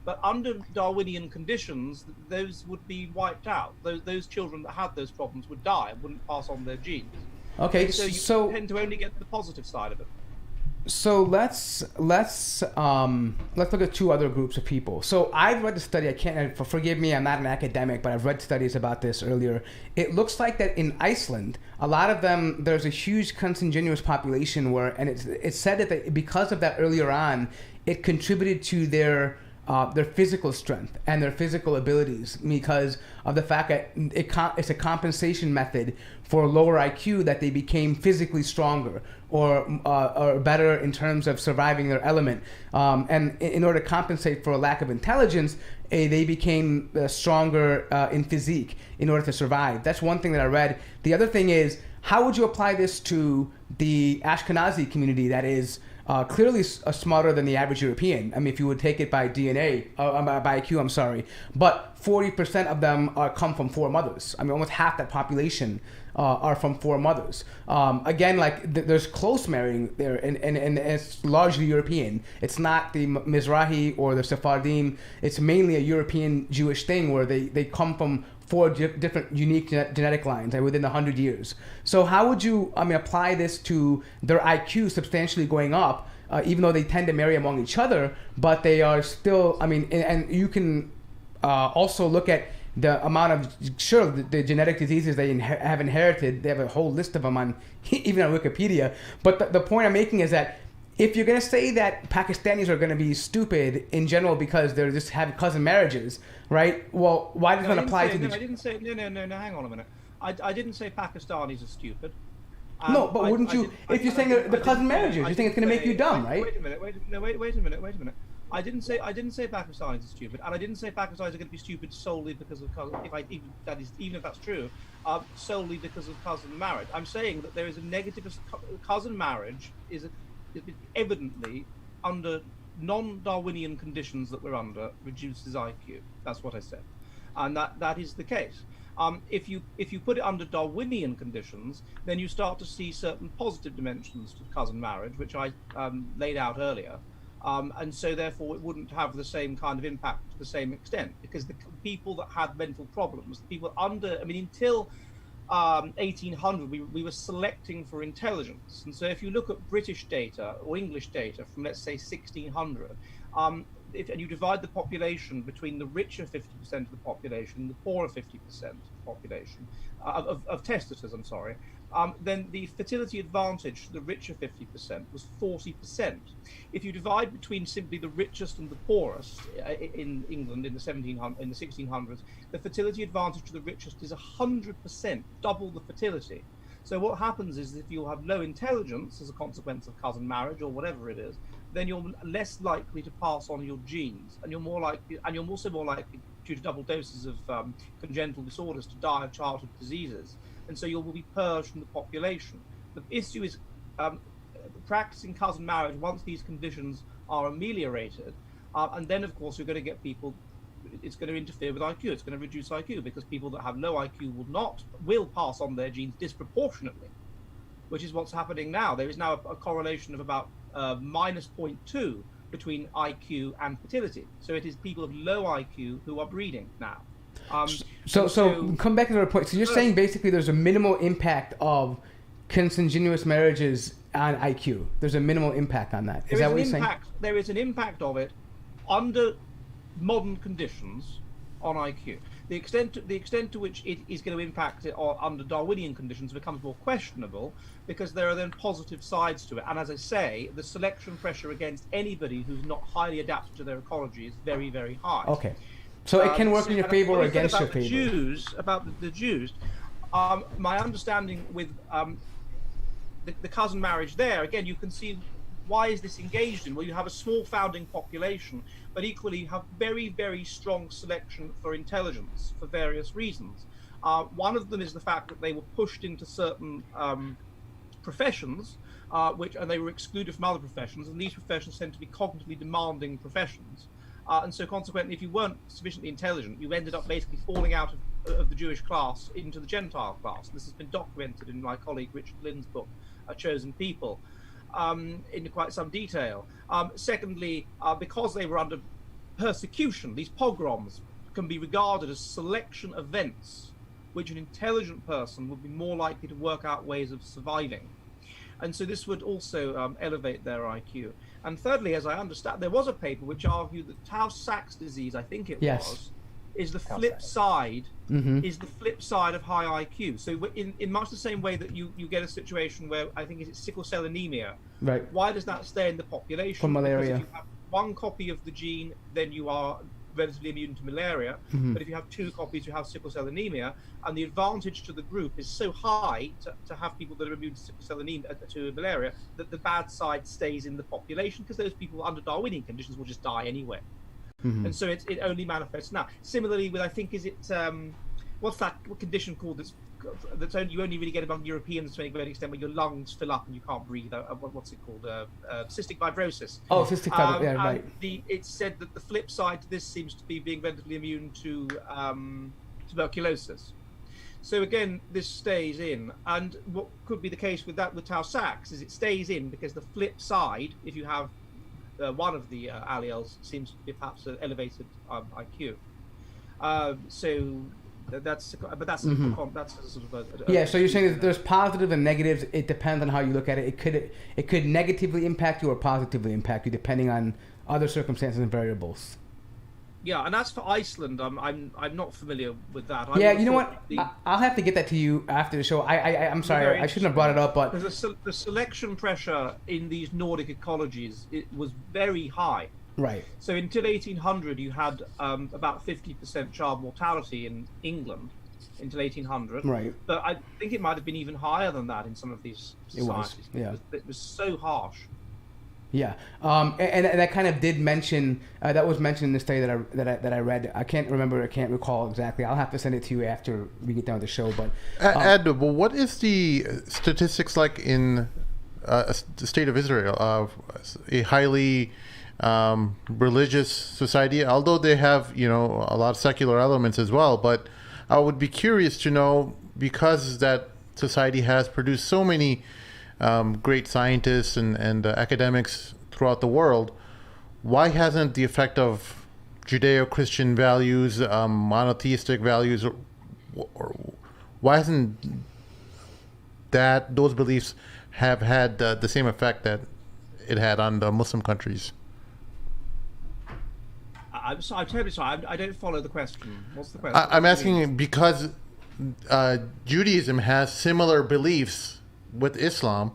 Speaker 3: But under Darwinian conditions, those would be wiped out. Those children that had those problems would die and wouldn't pass on their genes.
Speaker 2: Okay,
Speaker 3: so you tend to only get the positive side of it.
Speaker 2: So let's look at two other groups of people. So I've read the study. Forgive me, I'm not an academic, but I've read studies about this earlier. It looks like that in Iceland, a lot of them, there's a huge consanguineous population and it's said that because of that earlier on, it contributed to their their physical strength and their physical abilities because of the fact that it's a compensation method for lower IQ that they became physically stronger or better in terms of surviving their element. And in order to compensate for a lack of intelligence, they became stronger in physique in order to survive. That's one thing that I read. The other thing is, how would you apply this to the Ashkenazi community that is clearly smarter than the average European? I mean, if you would take it by DNA, by IQ, I'm sorry. But 40% of them come from 4 mothers. I mean, almost half that population are from 4 mothers. Again, like there's close marrying there, and it's largely European. It's not the Mizrahi or the Sephardim. It's mainly a European Jewish thing where they come from 4 different unique genetic lines within 100 years. So how would you, apply this to their IQ substantially going up, even though they tend to marry among each other, but they are still, and you can also look at the amount of, sure, the genetic diseases they have inherited. They have a whole list of them on, even on Wikipedia. But the point I'm making is that if you're going to say that Pakistanis are going to be stupid in general because they're just have cousin marriages, right? Well, why does that apply to these?
Speaker 3: I didn't say, no, hang on a minute. I didn't say Pakistanis are stupid.
Speaker 2: No, but wouldn't you, if you're saying the cousin marriages, you think it's going to make you dumb, right?
Speaker 3: Wait a minute. I didn't say Pakistanis are stupid, and I didn't say Pakistanis are going to be stupid solely because of cousin. Even if that's true, solely because of cousin marriage. I'm saying that there is a negative cousin marriage is evidently under non-Darwinian conditions that we're under reduces IQ. That's what I said, and that is the case. If you put it under Darwinian conditions, then you start to see certain positive dimensions to cousin marriage, which I laid out earlier. And so therefore it wouldn't have the same kind of impact to the same extent, because the people that had mental problems, the people until 1800, we were selecting for intelligence. And so if you look at British data or English data from, let's say, 1600, and you divide the population between the richer 50% of the population and the poorer 50% of the population, of testators, I'm sorry, then the fertility advantage to the richer 50% was 40%. If you divide between simply the richest and the poorest in England in the 1600s, the fertility advantage to the richest is 100%, double the fertility. So what happens is if you have low intelligence as a consequence of cousin marriage or whatever it is, then you're less likely to pass on your genes, and you're also more likely, due to double doses of congenital disorders, to die of childhood diseases. And so you will be purged from the population. The issue is practicing cousin marriage once these conditions are ameliorated, and then of course you're going to get people. It's going to interfere with IQ. It's going to reduce IQ because people that have low IQ will pass on their genes disproportionately, which is what's happening now. There is now a correlation of about minus 0.2 between IQ and fertility. So it is people of low IQ who are breeding now.
Speaker 2: So come back to the point. So you're saying basically there's a minimal impact of consanguineous marriages on IQ. There's a minimal impact on that. Is that what you're saying?
Speaker 3: There is an impact of it under modern conditions on IQ. The extent to which it is going to impact it under Darwinian conditions becomes more questionable, because there are then positive sides to it. And as I say, the selection pressure against anybody who's not highly adapted to their ecology is very, very high.
Speaker 2: Okay. So it can work in your favor or against your favor.
Speaker 3: About the Jews, my understanding with the cousin marriage there, again, you can see why is this engaged in? Well, you have a small founding population, but equally you have very, very strong selection for intelligence for various reasons. One of them is the fact that they were pushed into certain professions, and they were excluded from other professions, and these professions tend to be cognitively demanding professions. And so consequently, if you weren't sufficiently intelligent, you ended up basically falling out of the Jewish class into the Gentile class. This has been documented in my colleague Richard Lynn's book, A Chosen People, in quite some detail. Secondly, because they were under persecution, these pogroms can be regarded as selection events, which an intelligent person would be more likely to work out ways of surviving. And so this would also elevate their IQ. And thirdly, as I understand, there was a paper which argued that Tay-Sachs disease, I think it was, is the flip side. Is the flip side of high IQ. So in much the same way that you get a situation where I think it's sickle cell anemia.
Speaker 2: Right.
Speaker 3: Why does that stay in the population?
Speaker 2: For malaria.
Speaker 3: one copy of the gene, then you are relatively immune to malaria. But if you have 2 copies, you have sickle cell anemia, and the advantage to the group is so high to have people that are immune to sickle cell anemia, to malaria, that the bad side stays in the population, because those people under Darwinian conditions will just die anyway. And so it only manifests now. Similarly with, I think, is it what condition called that's only, you only really get among Europeans to a great extent, where your lungs fill up and you can't breathe. What's it called? Cystic fibrosis.
Speaker 2: Oh, cystic fibrosis. Yeah, right.
Speaker 3: It's said that the flip side to this seems to be being relatively immune to tuberculosis. So again, this stays in, and what could be the case with Tay-Sachs is it stays in because the flip side, if you have one of the alleles, seems to be perhaps an elevated IQ. So that's sort of a
Speaker 2: so you're saying that there's positive and negatives. It depends on how you look at it. It could negatively impact you or positively impact you depending on other circumstances and variables.
Speaker 3: Yeah, and as for Iceland, I'm not familiar with that.
Speaker 2: You know what? I'll have to get that to you after the show. I'm sorry, I shouldn't have brought it up, but
Speaker 3: the selection pressure in these Nordic ecologies, it was very high.
Speaker 2: Right.
Speaker 3: So until 1800, you had about 50% child mortality in England until 1800.
Speaker 2: Right.
Speaker 3: But I think it might have been even higher than that in some of these societies. It was so harsh.
Speaker 2: Yeah, and that kind of did mention that was mentioned in the study that I read. I can't recall exactly. I'll have to send it to you after we get done with the show. But
Speaker 1: Ed, what is the statistics like in the state of Israel of a highly religious society? Although they have a lot of secular elements as well, but I would be curious to know, because that society has produced so many great scientists and academics throughout the world, why hasn't the effect of Judeo-Christian values, monotheistic values, or why hasn't those beliefs have had the same effect that it had on the Muslim countries?
Speaker 3: I'm terribly sorry. I don't follow the question. What's the question?
Speaker 1: I'm asking because Judaism has similar beliefs with Islam.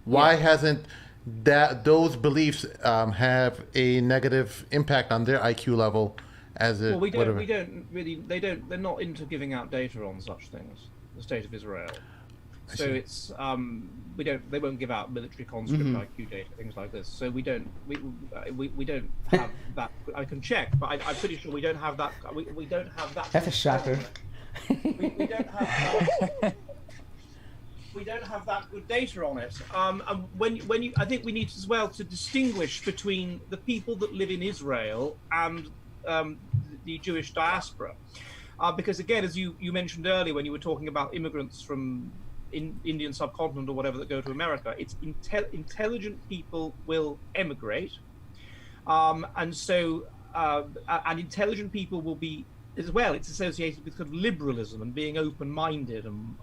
Speaker 1: Why hasn't those beliefs have a negative impact on their IQ level as it?
Speaker 3: Well, they're not into giving out data on such things. The state of Israel. So it's they won't give out military conscript IQ data, things like this. So we don't have that. I can check, but I'm pretty sure we don't have that. We don't have that.
Speaker 2: That's a shocker.
Speaker 3: We don't have that. We don't have that good data on it. And I think we need as well to distinguish between the people that live in Israel and the Jewish diaspora, because again, as you mentioned earlier when you were talking about immigrants from Indian subcontinent or whatever that go to America, it's intelligent people will emigrate, and so and intelligent people will be as well. It's associated with kind of liberalism and being open-minded and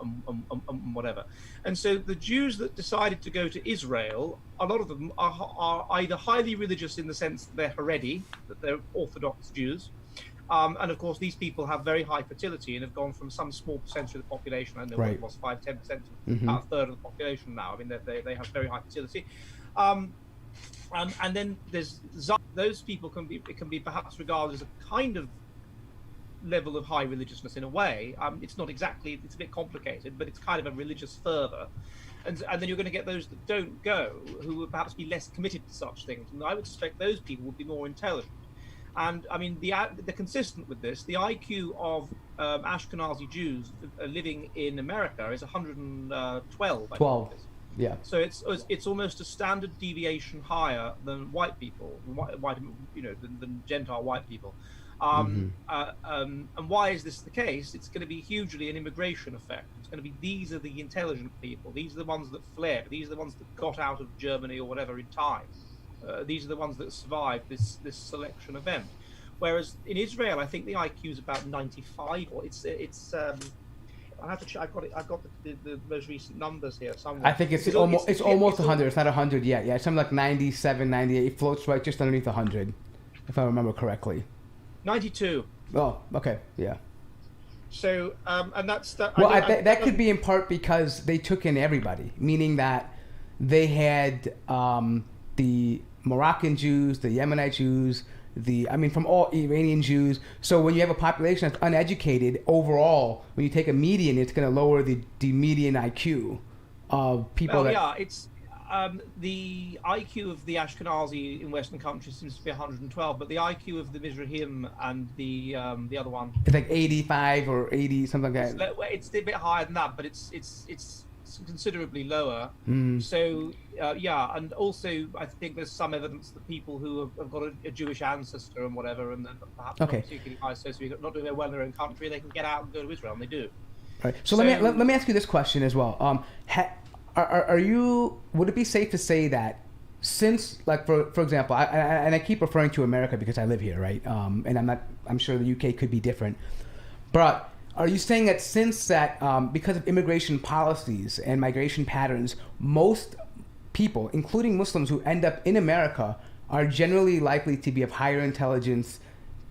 Speaker 3: whatever. And so the Jews that decided to go to Israel, a lot of them are either highly religious in the sense that they're Haredi, that they're Orthodox Jews, and of course these people have very high fertility and have gone from some small percentage of the population, I know what it was 5-10%, about a third of the population now. I mean they have very high fertility. And then there's those people can be perhaps regarded as a kind of level of high religiousness in a way. It's not exactly, it's a bit complicated, but it's kind of a religious fervor. And then you're going to get those that don't go, who would perhaps be less committed to such things. And I would suspect those people would be more intelligent. And I mean, they're consistent with this. The IQ of Ashkenazi Jews living in America is 112.
Speaker 2: 12. Yeah.
Speaker 3: So it's almost a standard deviation higher than white people, than Gentile white people. And why is this the case? It's going to be hugely an immigration effect. It's going to be, these are the intelligent people. These are the ones that fled. These are the ones that got out of Germany or whatever in time. These are the ones that survived this selection event. Whereas in Israel, I think the IQ is about 95, or it's I have to check. I've got the most recent numbers here somewhere.
Speaker 2: I think it's almost 100. It's not 100 yet. Yeah, it's something like 97, 98. It floats right just underneath 100, if I remember correctly.
Speaker 3: 92.
Speaker 2: Oh, okay, yeah.
Speaker 3: So, and that's that.
Speaker 2: Well, that could be in part because they took in everybody, meaning that they had the Moroccan Jews, the Yemenite Jews, from all Iranian Jews. So when you have a population that's uneducated, overall, when you take a median, it's going to lower the median IQ of people.
Speaker 3: It's the IQ of the Ashkenazi in Western countries seems to be 112, but the IQ of the Mizrahim and the other one,
Speaker 2: it's like 85 or 80, something like that.
Speaker 3: It's a bit higher than that, but it's considerably lower. So and also I think there's some evidence that people who have got a Jewish ancestor and whatever, and then perhaps not particularly high socioeconomic, not doing well in their own country, they can get out and go to Israel, and they do.
Speaker 2: Right. So let me ask you this question as well. Would it be safe to say that since, like, for example, I keep referring to America because I live here, right? And I'm sure the UK could be different, but are you saying that since that, because of immigration policies and migration patterns, most people, including Muslims who end up in America, are generally likely to be of higher intelligence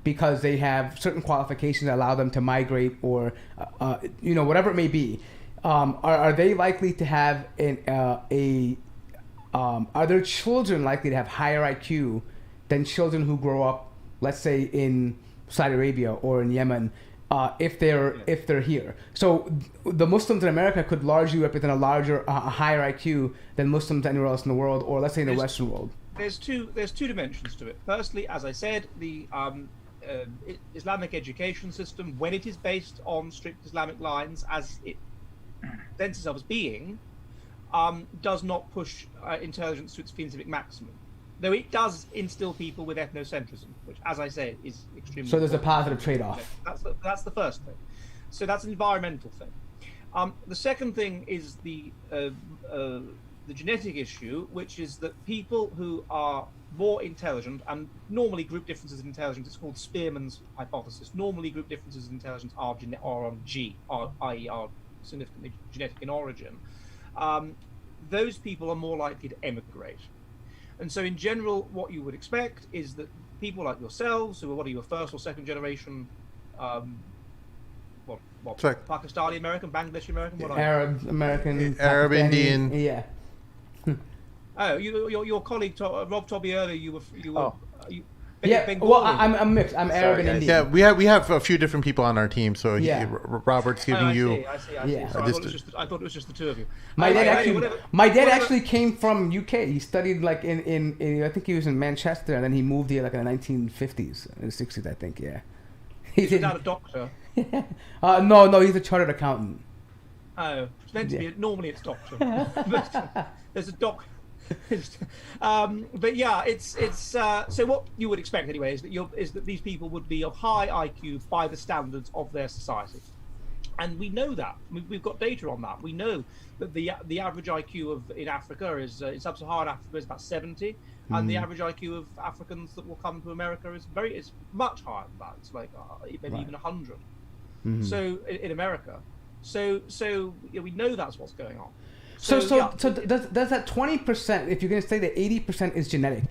Speaker 2: because they have certain qualifications that allow them to migrate, or whatever it may be? Are they likely to have are their children likely to have higher IQ than children who grow up, let's say, in Saudi Arabia or in Yemen, if they're here? So the Muslims in America could largely represent a higher IQ than Muslims anywhere else in the world, or let's say in the Western world.
Speaker 3: There's two dimensions to it. Firstly, as I said, the Islamic education system, when it is based on strict Islamic lines, as it presents itself as being, does not push intelligence to its phenotypic maximum. Though it does instill people with ethnocentrism, which, as I say, is extremely.
Speaker 2: So there's
Speaker 3: important.
Speaker 2: a positive trade-off.
Speaker 3: That's the first thing. So that's an environmental thing. The second thing is the genetic issue, which is that people who are more intelligent, and normally group differences in intelligence, it's called Spearman's hypothesis. Normally group differences in intelligence are on G, i.e. are significantly genetic in origin. Those people are more likely to emigrate. And so in general, what you would expect is that people like yourselves, who are, what are you, a first or second generation, Pakistani American, Bangladeshi American, what
Speaker 2: Arab American,
Speaker 1: Arab Indian.
Speaker 2: Yeah.
Speaker 3: Oh, your colleague Rob Tobby earlier, you were.
Speaker 2: Yeah, well, I'm mixed. I'm Arab and Indian.
Speaker 1: Yeah, we have a few different people on our team, so Robert's giving you.
Speaker 3: I see.
Speaker 2: Yeah.
Speaker 3: So I thought it was just the two of you.
Speaker 2: My dad actually came from UK. He studied like in I think he was in Manchester, and then he moved here like in the 1950s and 60s, I think. Yeah.
Speaker 3: He's not a doctor.
Speaker 2: No, he's a chartered accountant.
Speaker 3: Oh, it's meant to be. Normally it's doctor. But there's a doc. But yeah, it's so what you would expect anyway is that these people would be of high IQ by the standards of their society, and we know that we've got data on that. We know that the average IQ in Africa is in sub-Saharan Africa is about 70, and the average IQ of Africans that will come to America is much higher than that. It's like maybe even 100. So in America, so we know that's what's going on.
Speaker 2: So does that 20%, if you're going to say that 80% is genetic,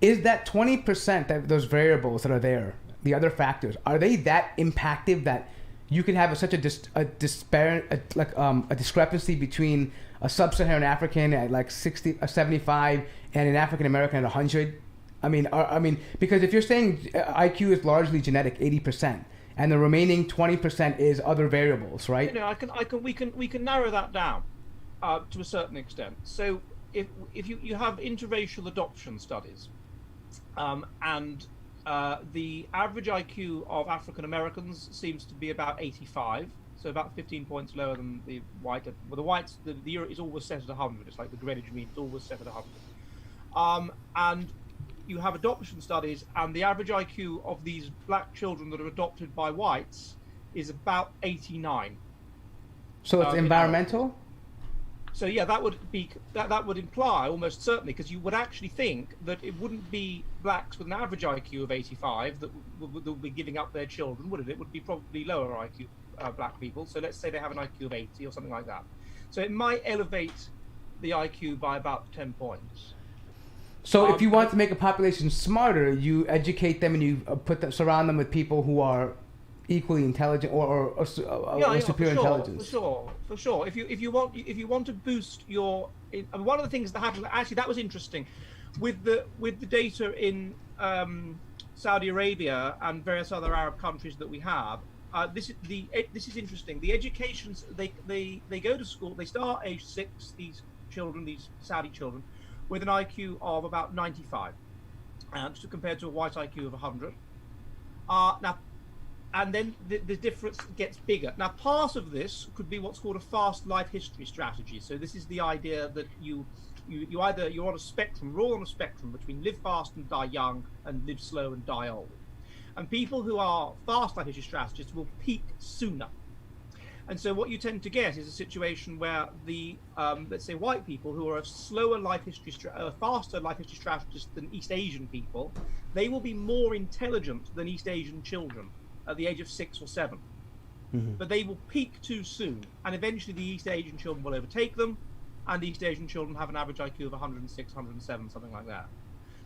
Speaker 2: is that 20% that those variables that are there, the other factors, are they that impactive that you can have such a discrepancy between a sub-Saharan African at like 75 and an African American at 100? I mean, because if you're saying IQ is largely genetic, 80%, and the remaining 20% is other variables, right?
Speaker 3: We can narrow that down. To a certain extent. So if you have interracial adoption studies, and the average IQ of African Americans seems to be about 85, so about 15 points lower than the white. Well, the whites, the euro is always set at 100. It's like the Greenwich mean, it's always set at 100. And you have adoption studies, and the average IQ of these black children that are adopted by whites is about 89.
Speaker 2: So it's environmental?
Speaker 3: So yeah, that would imply almost certainly, because you would actually think that it wouldn't be blacks with an average IQ of 85 that would be giving up their children, would it? It would be probably lower IQ black people. So let's say they have an IQ of 80 or something like that. So it might elevate the IQ by about 10 points.
Speaker 2: So if you want to make a population smarter, you educate them and you surround them with people who are equally intelligent or superior intelligence.
Speaker 3: For sure. If you want to boost your, one of the things that happened, actually that was interesting. with the data in Saudi Arabia and various other Arab countries that we have. This is interesting. The educations they go to school. They start age 6. These children, these Saudi children, with an IQ of about 95, compared to a white IQ of 100. Now, and then the difference gets bigger. Now, part of this could be what's called a fast life history strategy. So this is the idea that you're on a spectrum. We're all on a spectrum between live fast and die young, and live slow and die old. And people who are fast life history strategists will peak sooner. And so what you tend to get is a situation where the, let's say, white people who are a slower life history, faster life history strategists than East Asian people, they will be more intelligent than East Asian children at the age of 6 or 7. Mm-hmm. But they will peak too soon. And eventually the East Asian children will overtake them. And East Asian children have an average IQ of 106, 107, something like that.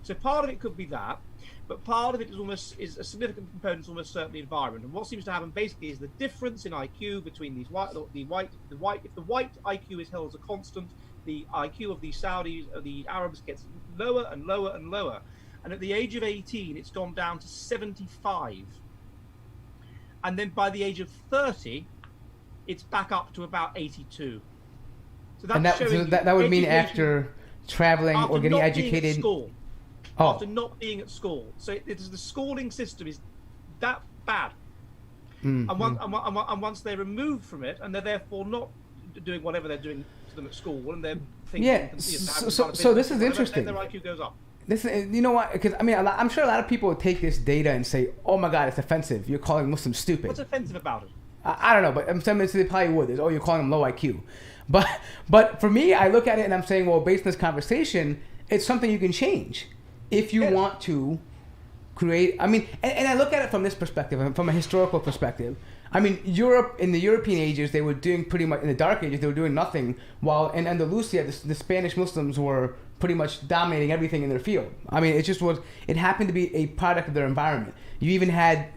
Speaker 3: So part of it could be that, but part of it is a significant component, is almost certainly environment. And what seems to happen basically is the difference in IQ between these if the white IQ is held as a constant, the IQ of the Saudis, the Arabs, gets lower and lower and lower. And at the age of 18, it's gone down to 75. And then by the age of 30, it's back up to about 82. So
Speaker 2: that would mean after traveling or getting educated.
Speaker 3: After not being at school. So the schooling system is that bad. Mm-hmm. And once they're removed from it, and they're therefore not doing whatever they're doing to them at school, and they're thinking...
Speaker 2: Yeah, so this is interesting.
Speaker 3: Their IQ goes up.
Speaker 2: You know what? Because, I mean, I'm sure a lot of people would take this data and say, oh my God, it's offensive. You're calling Muslims stupid.
Speaker 3: What's offensive about it?
Speaker 2: I don't know, but some they probably would. You're calling them low IQ. But for me, I look at it and I'm saying, well, based on this conversation, it's something you can change. If you want to create, I mean, and I look at it from this perspective, from a historical perspective. I mean, Europe, in the European ages, they were doing pretty much, in the Dark Ages, they were doing nothing, while in Andalusia, the Spanish Muslims were pretty much dominating everything in their field. I mean, it happened to be a product of their environment. You even had,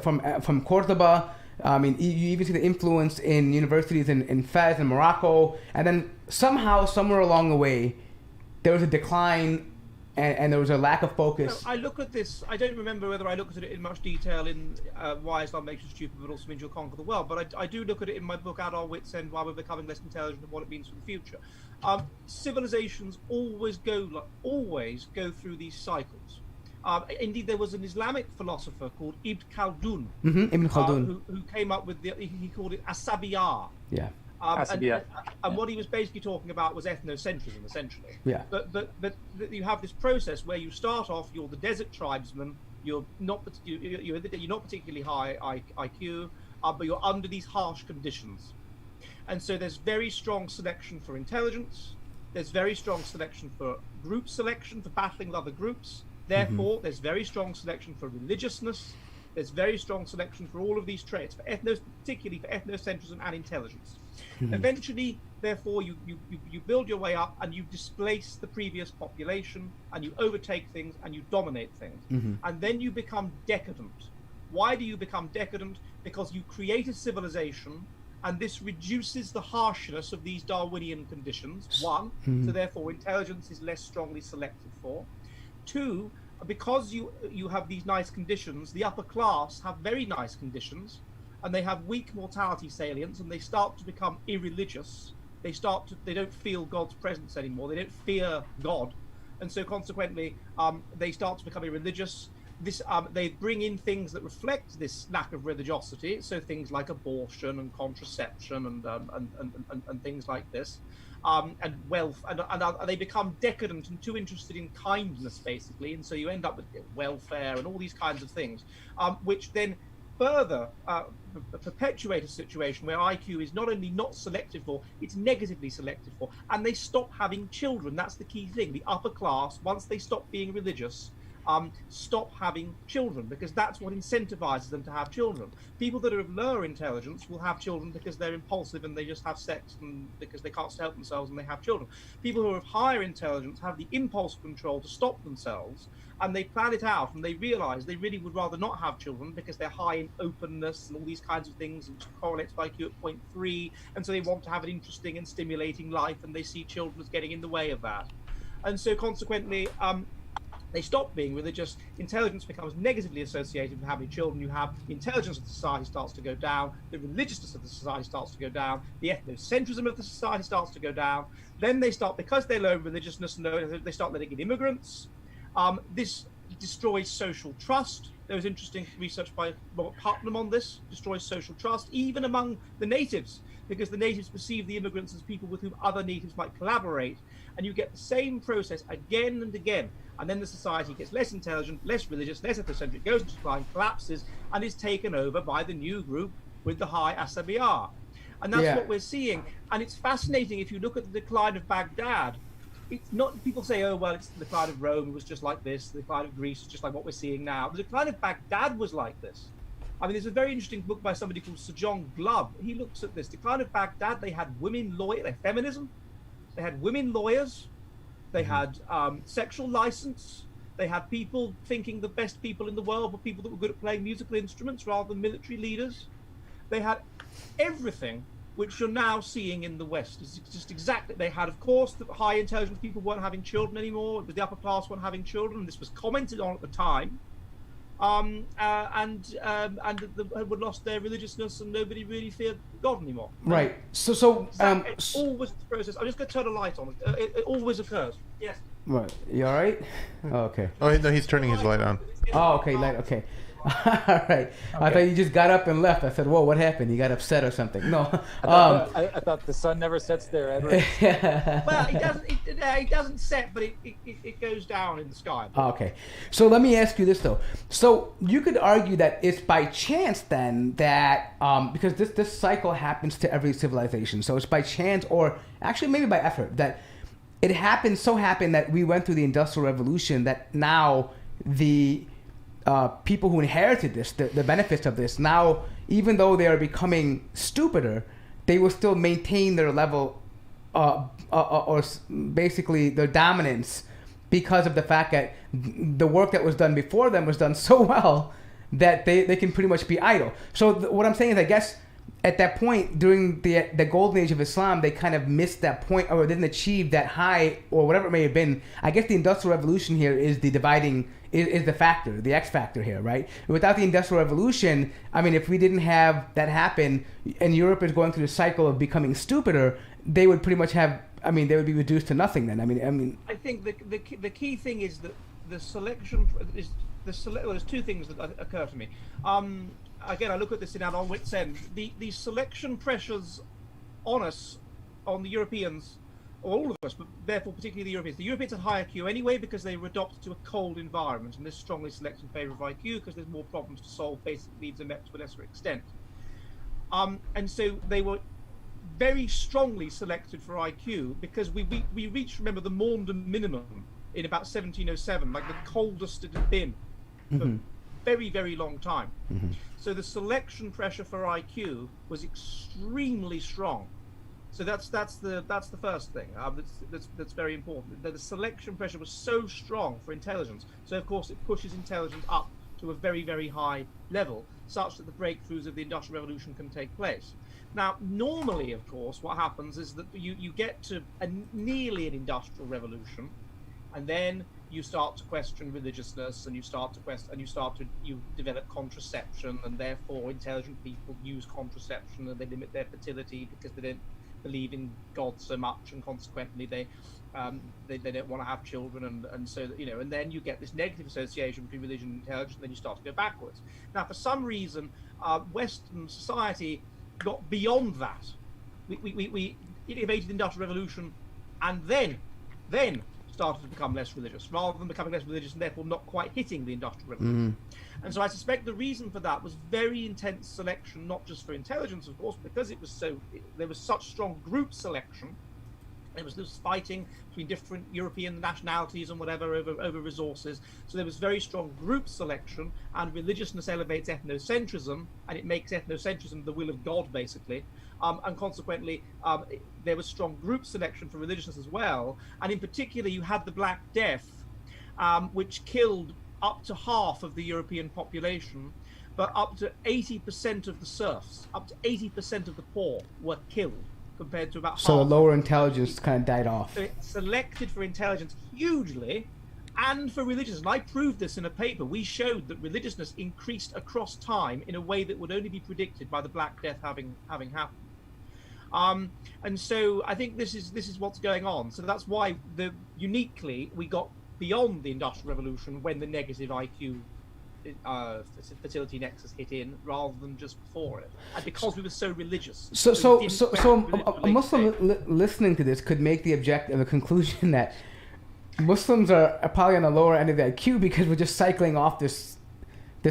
Speaker 2: from Cordoba, I mean, you even see the influence in universities in Fez and Morocco, and then somehow, somewhere along the way, there was a decline. And there was a lack of focus.
Speaker 3: No, I look at this. I don't remember whether I looked at it in much detail in Why Islam Makes You Stupid, but also means you'll conquer the world. But I do look at it in my book, At Our Wits' End, Why We're Becoming Less Intelligent and What It Means for the Future. Civilizations always go through these cycles. Indeed, there was an Islamic philosopher called Ibn Khaldun,
Speaker 2: Ibn Khaldun.
Speaker 3: Who came up with he called it Asabiyah.
Speaker 2: Yeah.
Speaker 3: And what he was basically talking about was ethnocentrism, essentially.
Speaker 2: Yeah.
Speaker 3: But you have this process where you start off, you're the desert tribesman, you're not particularly high IQ, but you're under these harsh conditions. And so there's very strong selection for intelligence, there's very strong selection for group selection, for battling with other groups. Therefore, there's very strong selection for religiousness, there's very strong selection for all of these traits, particularly for ethnocentrism and intelligence. Eventually, therefore, you build your way up and you displace the previous population and you overtake things and you dominate things. And then you become decadent. Why do you become decadent? Because you create a civilization and this reduces the harshness of these Darwinian conditions, one, so therefore intelligence is less strongly selected for. Two, because you have these nice conditions, the upper class have very nice conditions, and they have weak mortality salience, and they start to become irreligious. They don't feel God's presence anymore. They don't fear God, and so consequently, they start to become irreligious. They bring in things that reflect this lack of religiosity. So things like abortion and contraception and things like this, and wealth, and they become decadent and too interested in kindness, basically, and so you end up with welfare and all these kinds of things, which then further perpetuate a situation where IQ is not only not selected for, it's negatively selected for, and they stop having children. That's the key thing. The upper class, once they stop being religious, stop having children, because that's what incentivizes them to have children. People that are of lower intelligence will have children because they're impulsive and they just have sex, and because they can't help themselves and they have children. People who are of higher intelligence have the impulse control to stop themselves, and they plan it out, and they realize they really would rather not have children because they're high in openness and all these kinds of things, which correlates with IQ at 0.3, and so they want to have an interesting and stimulating life, and they see children as getting in the way of that. And so consequently, they stop being religious. Intelligence becomes negatively associated with how many children you have. The intelligence of the society starts to go down. The religiousness of the society starts to go down. The ethnocentrism of the society starts to go down. Then they start, because they low religiousness, they start letting in immigrants. This destroys social trust. There was interesting research by Robert Putnam on this. Destroys social trust, even among the natives, because the natives perceive the immigrants as people with whom other natives might collaborate. And you get the same process again and again. And then the society gets less intelligent, less religious, less ethnocentric, goes into decline, collapses, and is taken over by the new group with the high Asabiar. And that's what we're seeing. And it's fascinating if you look at the decline of Baghdad. It's not, people say, oh, well, it's the decline of Rome, it was just like this. The decline of Greece is just like what we're seeing now. The decline of Baghdad was like this. I mean, there's a very interesting book by somebody called Sir John Glubb. He looks at this. Decline of Baghdad, they had women lawyers, they feminism, they had women lawyers, they had sexual license, they had people thinking the best people in the world were people that were good at playing musical instruments rather than military leaders. They had everything which you're now seeing in the West. It's just exactly, they had, of course, the high intelligence people weren't having children anymore, it was the upper class weren't having children. This was commented on at the time. And had lost their religiousness, and nobody really feared God anymore.
Speaker 2: Right. So
Speaker 3: it always the process. I'm just going to turn a light on. It always occurs. Yes.
Speaker 2: What? You all right? Oh, okay.
Speaker 1: Oh no, he's turning his light on.
Speaker 2: Oh, okay. Light. Okay. All right. Okay. I thought you just got up and left. I said, "Whoa, what happened? You got upset or something?" No.
Speaker 4: I thought the sun never sets there, Edward.
Speaker 3: Well, it doesn't set, but it goes down in the sky.
Speaker 2: Okay. So let me ask you this though. So you could argue that it's by chance then that because this cycle happens to every civilization. So it's by chance, or actually maybe by effort, that it happened that we went through the Industrial Revolution, that now the people who inherited this, the benefits of this, now, even though they are becoming stupider, they will still maintain their level or basically their dominance, because of the fact that the work that was done before them was done so well that they can pretty much be idle. So what I'm saying is, I guess at that point, during the golden age of Islam, they kind of missed that point, or didn't achieve that high, or whatever it may have been. I guess the Industrial Revolution here is the dividing, is the factor, the X factor here, right? Without the Industrial Revolution, I mean, if we didn't have that happen, and Europe is going through the cycle of becoming stupider, they would pretty much have, I mean, they would be reduced to nothing then. I mean. I think
Speaker 3: the key thing is that the selection is well, there's two things that occur to me. Again, I look at this in our wit's end. The selection pressures on us, on the Europeans, or all of us, but therefore particularly the Europeans. The Europeans had high IQ anyway because they were adopted to a cold environment, and this strongly selects in favour of IQ because there's more problems to solve, basic needs are met to a lesser extent. And so they were very strongly selected for IQ because we reached, remember, the Maunder minimum in about 1707, like the coldest it had been for a very, very long time. So the selection pressure for IQ was extremely strong. So that's the first thing. That's very important. The selection pressure was so strong for intelligence. So of course it pushes intelligence up to a very, very high level, such that the breakthroughs of the Industrial Revolution can take place. Now, normally, of course, what happens is that you get to nearly an industrial revolution, and then you start to question religiousness, and you develop contraception, and therefore intelligent people use contraception, and they limit their fertility because they don't believe in God so much, and consequently they don't want to have children, and so, you know, and then you get this negative association between religion and intelligence, and then you start to go backwards. Now, for some reason, Western society got beyond that. We innovated the Industrial Revolution, and then started to become less religious, rather than becoming less religious and therefore not quite hitting the Industrial Revolution. And so I suspect the reason for that was very intense selection, not just for intelligence, of course, because there was such strong group selection. There was this fighting between different European nationalities and whatever over resources. So there was very strong group selection, and religiousness elevates ethnocentrism, and it makes ethnocentrism the will of God, basically. And consequently, there was strong group selection for religiousness as well. And in particular, you had the Black Death, which killed up to half of the European population, but up to 80% of the serfs, up to 80% of the poor were killed. compared to about
Speaker 2: So
Speaker 3: half.
Speaker 2: the lower intelligence kind of died off.
Speaker 3: So it's selected for intelligence hugely, and for religiousness. And I proved this in a paper. We showed that religiousness increased across time in a way that would only be predicted by the Black Death having happened. And so I think this is what's going on. So that's why uniquely we got beyond the Industrial Revolution when the negative IQ fertility nexus hit in, rather than just before it, and because we were so religious.
Speaker 2: So a Muslim listening to this could make the conclusion that Muslims are probably on the lower end of the IQ because we're just cycling off this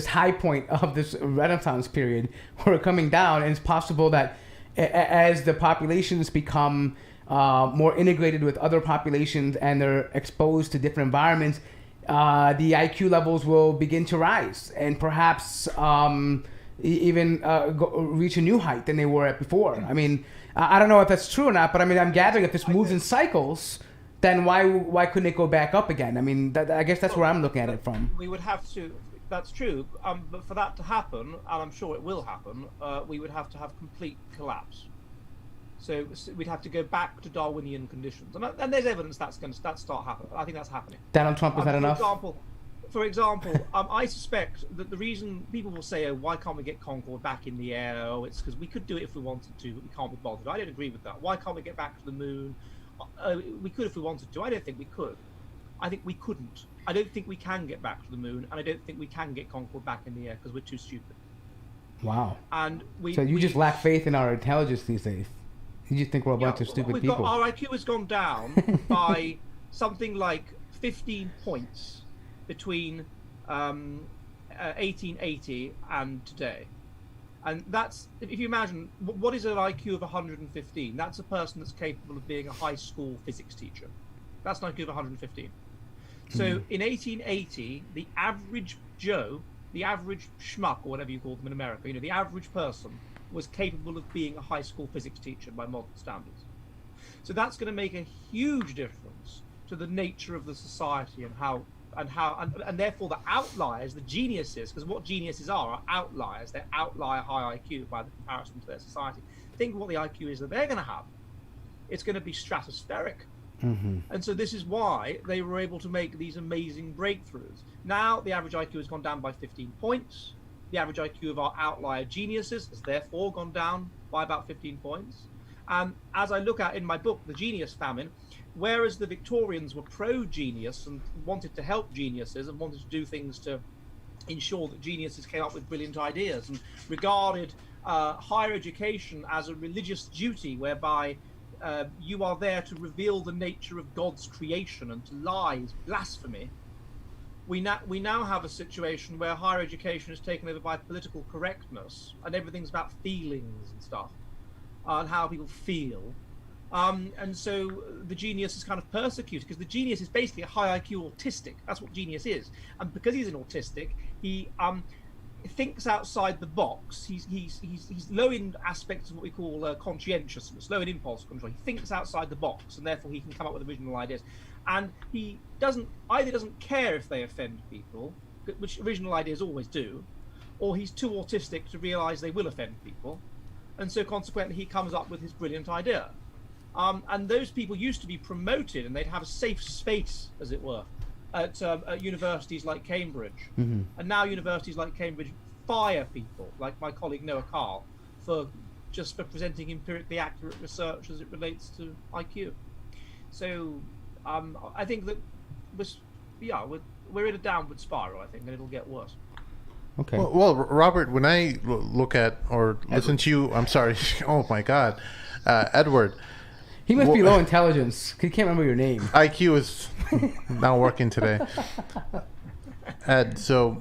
Speaker 2: high point of this Renaissance period. We're coming down, and it's possible that as the populations become more integrated with other populations and they're exposed to different environments, the IQ levels will begin to rise, and perhaps even reach a new height than they were at before. I mean, I don't know if that's true or not, but I mean, I'm gathering if this moves in cycles, then why couldn't it go back up again? I mean, I guess that's where I'm looking at it from.
Speaker 3: We would have to. That's true, but for that to happen, and I'm sure it will happen, we would have to have complete collapse. So we'd have to go back to Darwinian conditions, and there's evidence that's going to start happening. I think that's happening.
Speaker 2: Donald Trump is not enough.
Speaker 3: For example, I suspect that the reason people will say, "Oh, why can't we get Concorde back in the air?" Oh, it's because we could do it if we wanted to, but we can't be bothered. I don't agree with that. Why can't we get back to the moon? We could if we wanted to. I don't think we could. I think we couldn't. I don't think we can get back to the moon, and I don't think we can get Concorde back in the air because we're too stupid.
Speaker 2: Wow.
Speaker 3: And
Speaker 2: so you just lack faith in our intelligence these days. You just think we're a bunch of stupid people.
Speaker 3: Our IQ has gone down by something like 15 points between 1880 and today. And that's, if you imagine, what is an IQ of 115? That's a person that's capable of being a high school physics teacher. That's an IQ of 115. So in 1880, the average Joe, the average schmuck, or whatever you call them in America, the average person was capable of being a high school physics teacher by modern standards. So that's going to make a huge difference to the nature of the society and therefore the outliers, the geniuses, because what geniuses are outliers. They outlier high IQ by the comparison to their society. Think of what the IQ is that they're going to have. It's going to be stratospheric. Mm-hmm. And so this is why they were able to make these amazing breakthroughs. Now the average IQ has gone down by 15 points. The average IQ of our outlier geniuses has therefore gone down by about 15 points. And as I look at in my book, The Genius Famine, whereas the Victorians were pro-genius and wanted to help geniuses and wanted to do things to ensure that geniuses came up with brilliant ideas and regarded higher education as a religious duty whereby you are there to reveal the nature of God's creation, and to lie is blasphemy. We now have a situation where higher education is taken over by political correctness, and everything's about feelings and stuff, and how people feel. And so the genius is kind of persecuted, because the genius is basically a high IQ autistic. That's what genius is. And because he's an autistic, he thinks outside the box. He's low in aspects of what we call conscientiousness, low in impulse control. He thinks outside the box, and therefore he can come up with original ideas. And he doesn't care if they offend people, which original ideas always do, or he's too autistic to realize they will offend people, and so consequently he comes up with his brilliant idea. And those people used to be promoted, and they'd have a safe space, as it were, at universities like Cambridge. Mm-hmm. And now universities like Cambridge fire people, like my colleague Noah Carl, for presenting empirically accurate research as it relates to IQ. So I think that we're in a downward spiral, I think, and it'll get worse.
Speaker 1: Okay. Well, Robert, when I look at or listen to you, I'm sorry. Oh my God, Edward.
Speaker 2: He must be low intelligence. He can't remember your name.
Speaker 1: IQ is not working today. Ed, so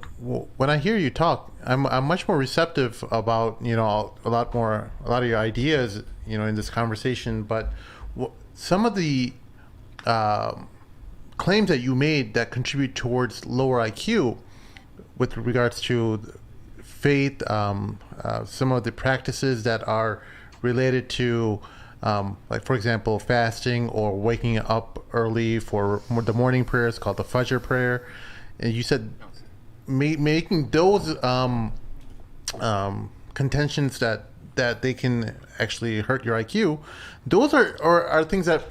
Speaker 1: when I hear you talk, I'm much more receptive about a lot of your ideas in this conversation. But some of the claims that you made that contribute towards lower IQ, with regards to faith, some of the practices that are related to, like for example, fasting or waking up early for the morning prayers called the Fajr prayer. And you said making those contentions that that they can actually hurt your IQ, those are things that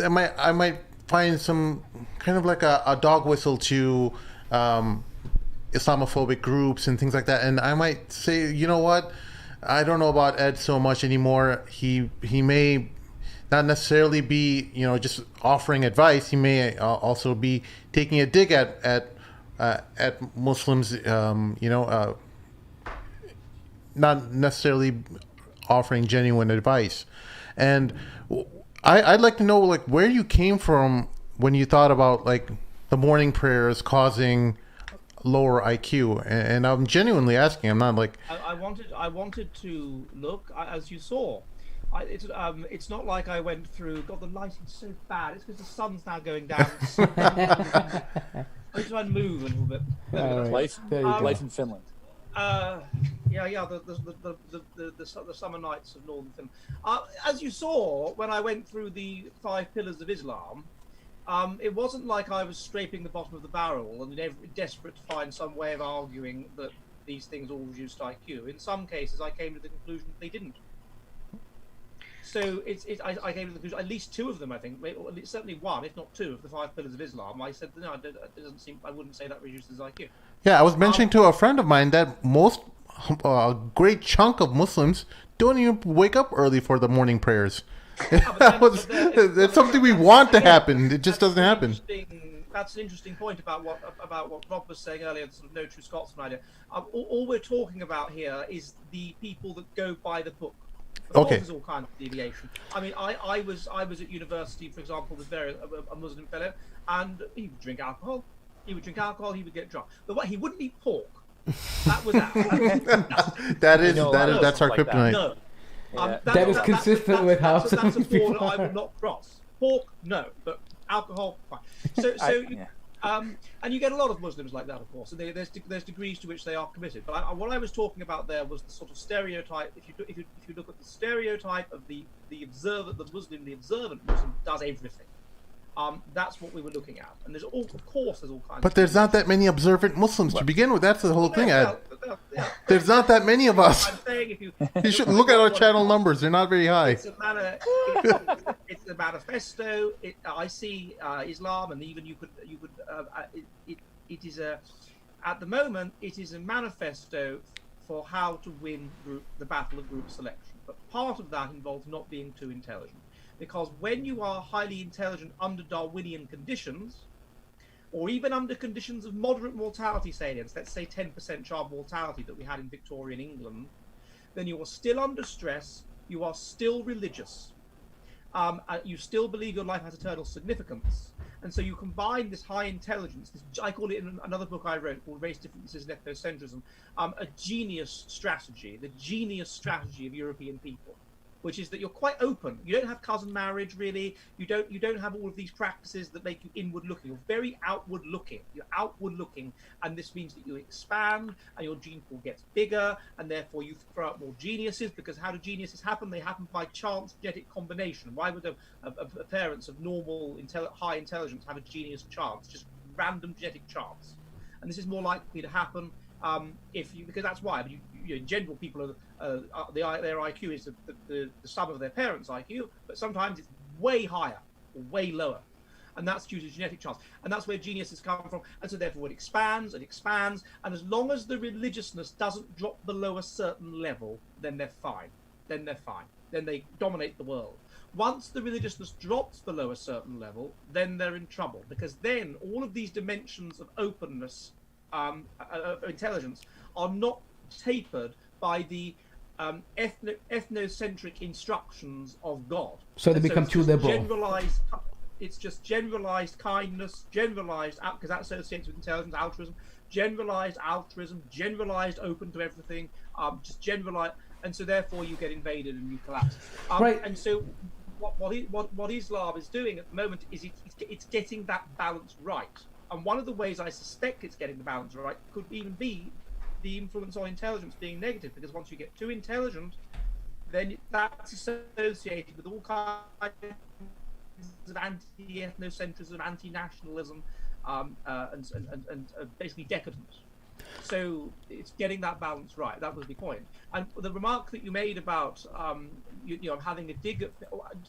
Speaker 1: I might find some kind of like a dog whistle to Islamophobic groups and things like that. And I might say, you know what, I don't know about Ed so much anymore. He may not necessarily be, just offering advice. He may also be taking a dig at Muslims, not necessarily offering genuine advice. And I'd like to know, like, where you came from when you thought about, like, the morning prayers causing lower IQ. And I'm genuinely asking. I'm not like...
Speaker 3: I wanted to look, as you saw. It's not like I went through... God, the lighting's so bad. It's because the sun's now going down. I try and move a little bit.
Speaker 4: Life in Finland.
Speaker 3: The summer nights of northern Finland. As you saw, when I went through the 5 pillars of Islam, it wasn't like I was scraping the bottom of the barrel and desperate to find some way of arguing that these things all reduced IQ. In some cases, I came to the conclusion that they didn't. So I came to the conclusion, at least 2 of them, I think, or at least certainly 1, if not 2, of the 5 pillars of Islam. I said, no, it doesn't seem. I wouldn't say that reduces IQ.
Speaker 1: Yeah, I was mentioning to a friend of mine that most great chunk of Muslims don't even wake up early for the morning prayers. It's something we want to happen. It just doesn't happen.
Speaker 3: That's an interesting point about what Rob was saying earlier, the sort of no true Scotsman idea. All we're talking about here is the people that go by the book.
Speaker 1: Okay.
Speaker 3: There's all kinds of deviation. I mean, I was at university, for example, with a Muslim fellow, and he would drink alcohol. He would get drunk. But what he wouldn't eat pork. That was that.
Speaker 1: That's our kryptonite.
Speaker 3: No.
Speaker 2: That is consistent with how
Speaker 3: that's a border I would not cross. Pork, no, but alcohol, fine. And you get a lot of Muslims like that, of course. And there's degrees to which they are committed. But what I was talking about there was the sort of stereotype. If you look at the stereotype of the observant Muslim does everything. That's what we were looking at. And there's all kinds.
Speaker 1: But there's not that many observant Muslims to begin with. That's the whole thing. There's not that many of us.
Speaker 3: I'm saying if you
Speaker 1: should look at our channel numbers. They're not very high.
Speaker 3: It's a manifesto. I see Islam, and even you could. It is at the moment it is a manifesto for how to win the battle of group selection. But part of that involves not being too intelligent. Because when you are highly intelligent under Darwinian conditions, or even under conditions of moderate mortality salience, let's say 10% child mortality that we had in Victorian England, then you are still under stress, you are still religious, you still believe your life has eternal significance. And so you combine this high intelligence, I call it in another book I wrote called Race Differences and Ethnocentrism, a genius strategy, the genius strategy of European people. Which is that you're quite open. You don't have cousin marriage, really. You don't have all of these practices that make you inward looking. You're very outward looking. You're outward looking, and this means that you expand, and your gene pool gets bigger, and therefore you throw out more geniuses. Because how do geniuses happen? They happen by chance genetic combination. Why would parents of normal, high intelligence have a genius chance? Just random genetic chance. And this is more likely to happen because that's why. But in general, people their IQ is the sum of their parents' IQ, but sometimes it's way higher or way lower, and that's due to genetic chance. And that's where geniuses come from. And so therefore, it expands and expands. And as long as the religiousness doesn't drop below a certain level, then they're fine. Then they dominate the world. Once the religiousness drops below a certain level, then they're in trouble, because then all of these dimensions of openness, of intelligence, are not tapered by the ethnocentric instructions of God.
Speaker 2: So they become too liberal.
Speaker 3: It's just generalized kindness, generalized, because that associates with intelligence, altruism, generalized open to everything, just generalized, and so therefore you get invaded and you collapse.
Speaker 2: Right.
Speaker 3: And so what Islam is doing at the moment is it's getting that balance right. And one of the ways I suspect it's getting the balance right could even be the influence on intelligence being negative, because once you get too intelligent, then that's associated with all kinds of anti-ethnocentrism, anti-nationalism, and basically decadence. So it's getting that balance right. That was the point. And the remark that you made about, you know, I'm having a dig at,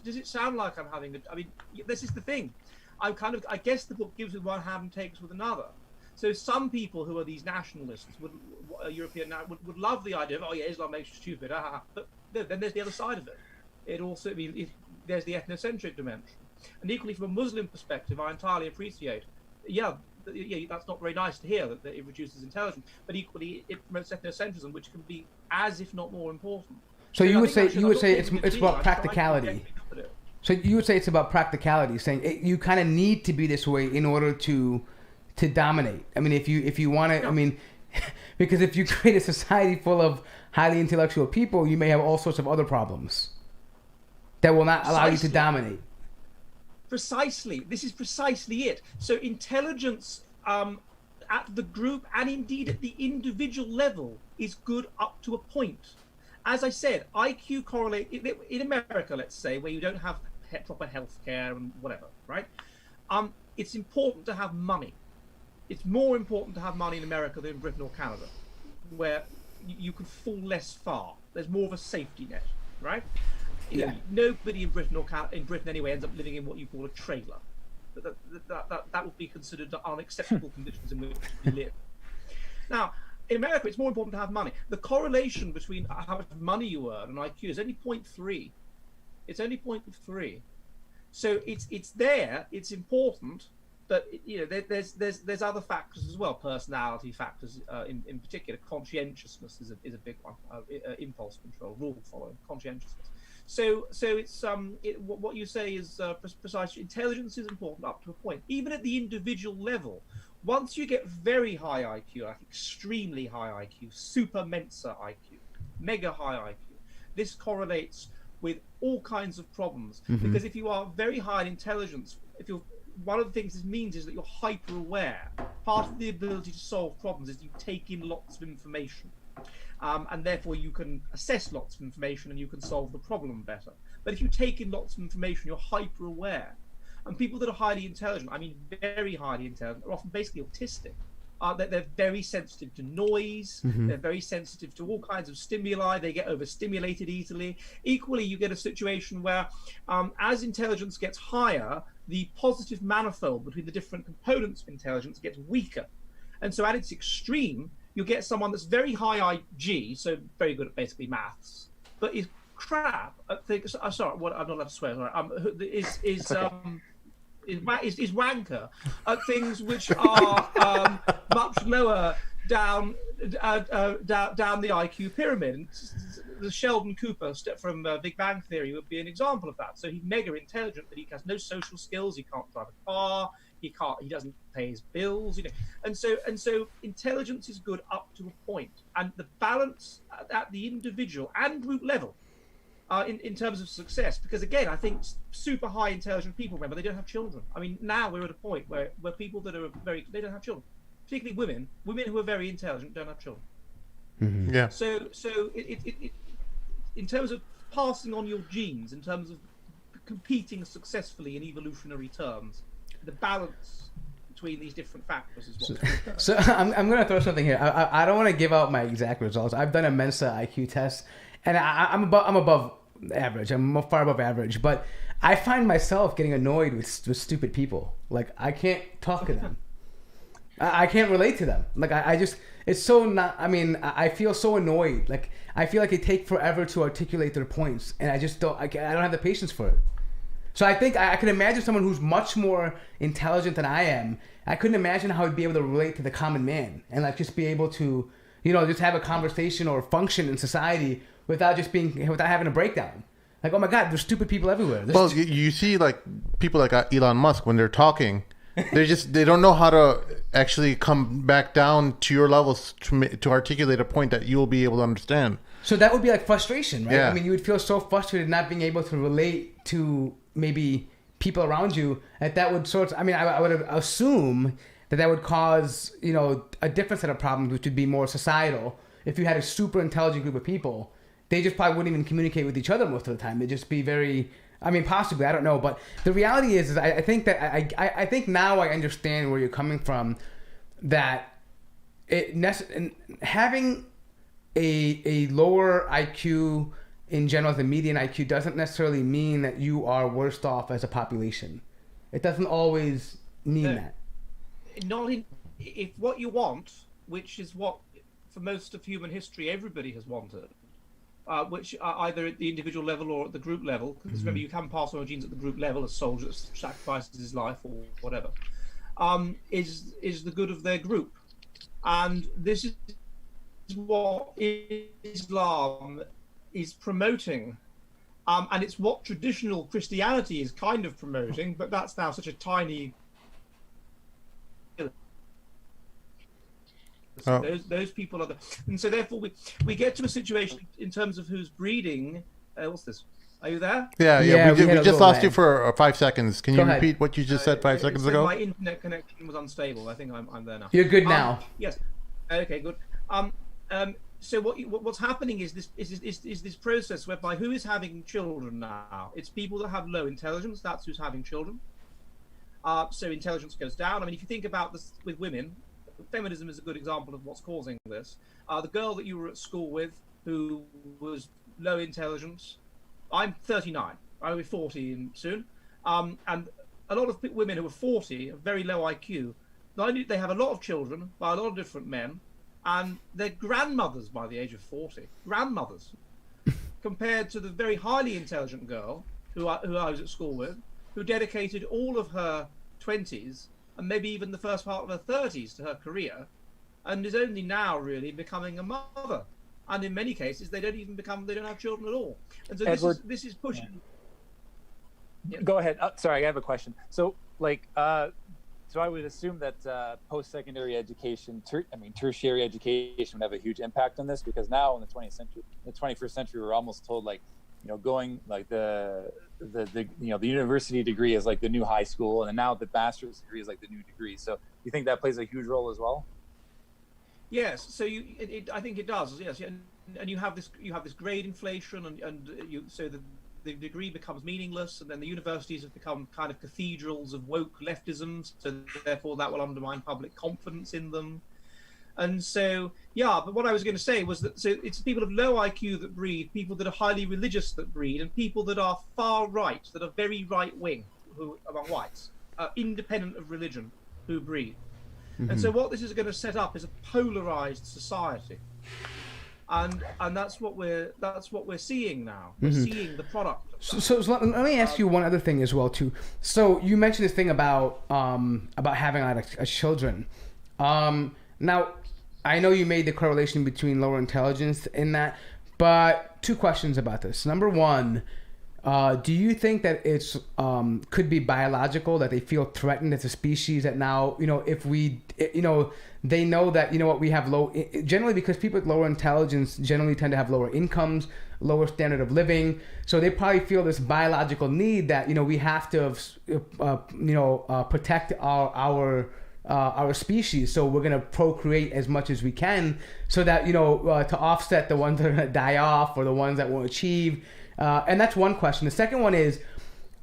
Speaker 3: does it sound like I'm having a, I mean, this is the thing. I guess the book gives with one hand and takes with another. So some people who are these nationalists, European, would love the idea of, oh yeah, Islam makes you stupid. But then there's the other side of it. It also, there's the ethnocentric dimension. And equally from a Muslim perspective, I entirely appreciate, yeah, that's not very nice to hear that it reduces intelligence, but equally it promotes ethnocentrism, which can be as if not more important.
Speaker 2: So you would say it's about practicality. So you would say it's about practicality, saying you kind of need to be this way in order to dominate. I mean, if you want to, I mean, because if you create a society full of highly intellectual people, you may have all sorts of other problems that will not allow you to dominate.
Speaker 3: Precisely. This is precisely it. So intelligence at the group and indeed at the individual level is good up to a point. As I said, IQ correlate in America, let's say, where you don't have proper health care and whatever, right? It's important to have money. It's more important to have money in America than in Britain or Canada, where you can fall less far. There's more of a safety net, right?
Speaker 2: Yeah.
Speaker 3: Nobody in Britain or in Britain anyway ends up living in what you call a trailer. That would be considered unacceptable conditions in which we live. Now, in America, it's more important to have money. The correlation between how much money you earn and IQ is only 0.3. It's only 0.3. So it's there. It's important, but you know there's other factors as well. Personality factors, in particular, conscientiousness is a big one. Impulse control, rule following, conscientiousness. So it's what you say is precise. Intelligence is important up to a point, even at the individual level. Once you get very high IQ, like extremely high IQ, super Mensa IQ, mega high IQ, this correlates with all kinds of problems. Mm-hmm. Because if you are very high in intelligence, one of the things this means is that you're hyper aware. Part of the ability to solve problems is you take in lots of information. And therefore you can assess lots of information and you can solve the problem better. But if you take in lots of information, you're hyper aware. And people that are highly intelligent, I mean very highly intelligent, are often basically autistic. They're very sensitive to noise. Mm-hmm. They're very sensitive to all kinds of stimuli. They get overstimulated easily. Equally, you get a situation where as intelligence gets higher, the positive manifold between the different components of intelligence gets weaker. And so at its extreme, you get someone that's very high IG, so very good at basically maths, but is crap at things. Sorry, what I'm not allowed to swear. Sorry. Is wanker at things which are much lower down the IQ pyramid. And the Sheldon Cooper from Big Bang Theory would be an example of that. So he's mega intelligent, but he has no social skills. He can't drive a car. He doesn't pay his bills, you know, and so intelligence is good up to a point, and the balance at the individual and group level, in terms of success. Because again, I think super high intelligent people, remember, they don't have children. I mean, now we're at a point where people that are they don't have children, particularly women who are very intelligent don't have children.
Speaker 1: Mm-hmm. Yeah.
Speaker 3: So it in terms of passing on your genes, in terms of competing successfully in evolutionary terms, the balance between these different factors is what.
Speaker 2: So I'm going to throw something here. I don't want to give out my exact results. I've done a Mensa IQ test, and I'm above average. I'm far above average, but I find myself getting annoyed with stupid people. Like, I can't talk to them. I can't relate to them. Like, I just, it's so not, I mean, I feel so annoyed. Like, I feel like they take forever to articulate their points, and I just don't have the patience for it. So I think I can imagine someone who's much more intelligent than I am. I couldn't imagine how I'd be able to relate to the common man and like just be able to, you know, just have a conversation or function in society without having a breakdown. Like, oh my God, there's stupid people everywhere.
Speaker 1: Well, you see, like people like Elon Musk, when they're talking, they don't know how to actually come back down to your levels to articulate a point that you'll be able to understand.
Speaker 2: So that would be like frustration, right?
Speaker 1: Yeah.
Speaker 2: I mean, you would feel so frustrated not being able to relate to maybe people around you, that would sort of, I mean, I would assume that would cause, you know, a different set of problems, which would be more societal. If you had a super intelligent group of people, they just probably wouldn't even communicate with each other most of the time. They'd just be very, I mean, possibly, I don't know. But the reality is I think that I think now I understand where you're coming from, that having a lower IQ in general, the median IQ, doesn't necessarily mean that you are worse off as a population. It doesn't always mean that.
Speaker 3: Not in, if what you want, which is what for most of human history everybody has wanted, which either at the individual level or at the group level, because remember you can pass on genes at the group level, a soldier that sacrifices his life or whatever, is the good of their group. And this is what Islam is promoting. And it's what traditional Christianity is kind of promoting, but that's now such a tiny... Those people are the... And so therefore we get to a situation in terms of who's breeding... what's this? Are you there?
Speaker 1: Yeah, we just lost you for 5 seconds. Can you repeat what you just said 5 seconds ago?
Speaker 3: My internet connection was unstable. I think I'm there now.
Speaker 2: You're good now.
Speaker 3: Yes. Okay, good. So what's happening is this process whereby who is having children now? It's people that have low intelligence. That's who's having children. So intelligence goes down. I mean, if you think about this with women, feminism is a good example of what's causing this. The girl that you were at school with who was low intelligence, I'm 39. I'll be 40 soon. And a lot of women who are 40 have very low IQ. Not only do they have a lot of children by a lot of different men, and they're grandmothers by the age of 40. Grandmothers. Compared to the very highly intelligent girl who I was at school with, who dedicated all of her 20s and maybe even the first part of her 30s to her career, and is only now really becoming a mother. And in many cases, they don't have children at all. And so
Speaker 4: Edward,
Speaker 3: this is pushing.
Speaker 4: Yeah. Go ahead. Sorry, I have a question. So, so I would assume that post-secondary education, tertiary education would have a huge impact on this, because now in the 21st century, we're almost told going like the university degree is like the new high school, and then now the master's degree is like the new degree. So you think that plays a huge role as well?
Speaker 3: Yes. So I think it does. Yes. And you have this grade inflation, so the degree becomes meaningless, and then the universities have become kind of cathedrals of woke leftism. So therefore, that will undermine public confidence in them. And so, but what I was going to say was that it's people of low IQ that breed, people that are highly religious that breed, and people that are far right, that are very right wing, who among whites, independent of religion, who breed. Mm-hmm. And so what this is going to set up is a polarized society. And that's what we're seeing now. We're seeing the product.
Speaker 2: So let me ask you one other thing as well too. So you mentioned this thing about having a children. Now I know you made the correlation between lower intelligence in that, but two questions about this. Number one, do you think that it's could be biological, that they feel threatened as a species, that now, if we, they know that, we have generally because people with lower intelligence generally tend to have lower incomes, lower standard of living. So they probably feel this biological need that, we have to, protect our species. So we're going to procreate as much as we can so that, to offset the ones that are going to die off or the ones that won't achieve. And that's one question. The second one is,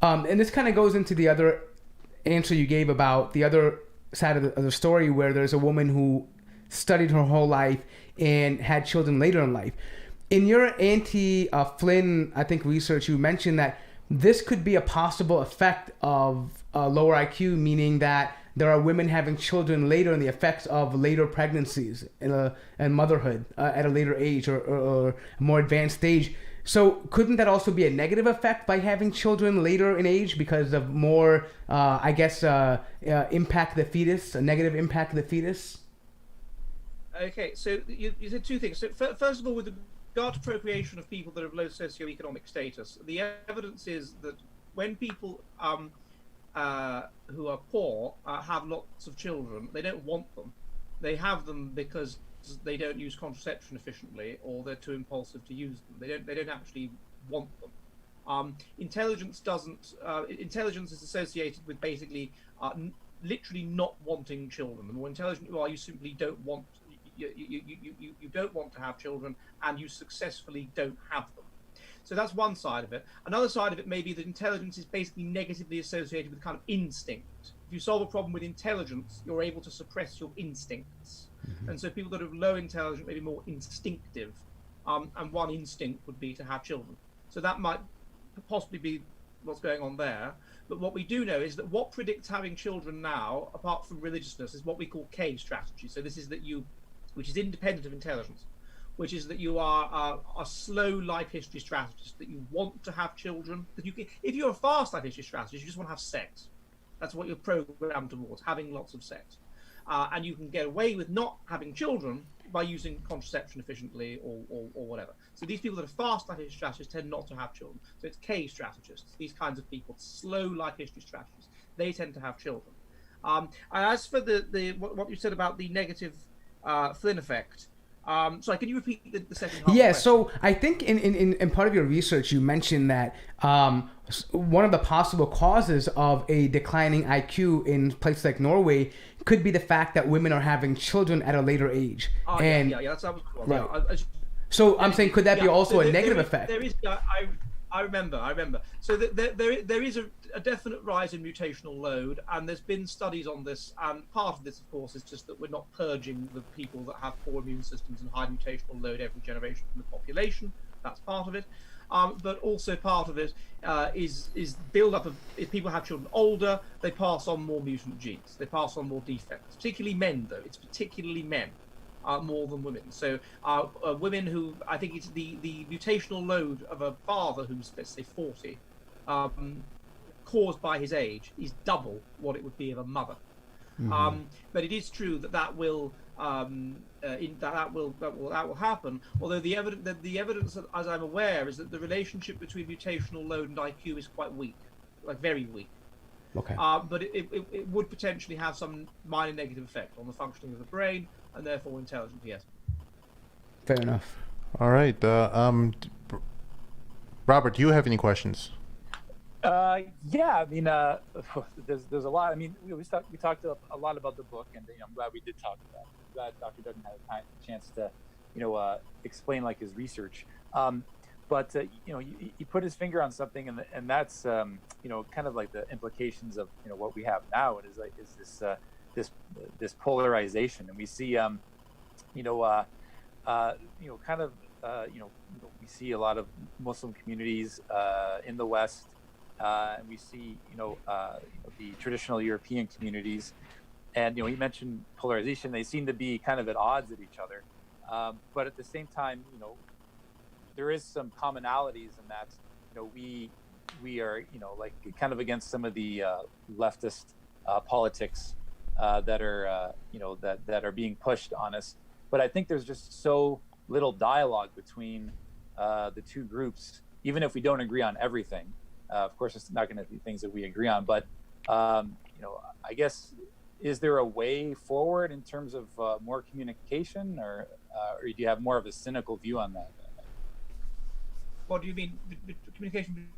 Speaker 2: and this kind of goes into the other answer you gave about the other side of the story, where there's a woman who studied her whole life and had children later in life. In your anti-Flynn, I think, research, you mentioned that this could be a possible effect of lower IQ, meaning that there are women having children later and the effects of later pregnancies and motherhood at a later age or more advanced stage. So couldn't that also be a negative effect by having children later in age because of more, impact the fetus, a negative impact of the fetus?
Speaker 3: Okay, so you said two things. So first of all, with regard to procreation of people that have low socioeconomic status, the evidence is that when people who are poor have lots of children, they don't want them. They have them because they don't use contraception efficiently, or they're too impulsive to use them. They don't actually want them. Intelligence is associated with basically literally not wanting children. The more intelligent you are, you simply don't want you don't want to have children, and you successfully don't have them. So that's one side of it. Another side of it may be that intelligence is basically negatively associated with kind of instinct. If you solve a problem with intelligence, you're able to suppress your instincts. And so people that are low intelligence may be more instinctive, and one instinct would be to have children. So that might possibly be what's going on there. But what we do know is that what predicts having children now, apart from religiousness, is what we call K strategy. So this is that which is independent of intelligence, which is that you are a slow life history strategist, that you want to have children. That if you're a fast life history strategist, you just want to have sex. That's what you're programmed towards, having lots of sex. And you can get away with not having children by using contraception efficiently or whatever. So these people that are fast life history strategists tend not to have children. So it's K strategists, these kinds of people, slow life history strategists, they tend to have children. And as for what you said about the negative Flynn effect, sorry, can you repeat the second half?
Speaker 2: Yeah, so I think in part of your research, you mentioned that one of the possible causes of a declining IQ in places like Norway could be the fact that women are having children at a later age.
Speaker 3: Yeah, that's right. Yeah,
Speaker 2: so I'm saying, could that be also a negative effect?
Speaker 3: There is. I remember. So there is a definite rise in mutational load, and there's been studies on this. And part of this, of course, is just that we're not purging the people that have poor immune systems and high mutational load every generation from the population. That's part of it. But also part of it is build up of, if people have children older, they pass on more mutant genes. They pass on more defects, particularly men, though. It's particularly men. More than women. So women who, I think it's the mutational load of a father who's, let's say, 40, caused by his age, is double what it would be of a mother. But it is true that will happen. Although the evidence, as I'm aware, is that the relationship between mutational load and IQ is quite weak, like very weak.
Speaker 2: Okay.
Speaker 3: But it would potentially have some minor negative effect on the functioning of the brain, and therefore intelligence, yes.
Speaker 2: Fair enough.
Speaker 1: All right. Robert, do you have any questions?
Speaker 4: Yeah, I mean, there's a lot. I mean, we talked a lot about the book, and I'm glad we did talk about it. I'm glad Dr. Dutton had a chance to, explain like his research. But he put his finger on something, and that's kind of like the implications of what we have now. It is this polarization, and we see we see a lot of Muslim communities in the West, and we see the traditional European communities, and he mentioned polarization. They seem to be kind of at odds at each other, but at the same time, there is some commonalities in that we are like kind of against some of the leftist politics that are that are being pushed on us. But I think there's just so little dialogue between the two groups, even if we don't agree on everything. Of course, it's not going to be things that we agree on, but I guess, is there a way forward in terms of more communication, or do you have more of a cynical view on that?
Speaker 3: What do you mean, communication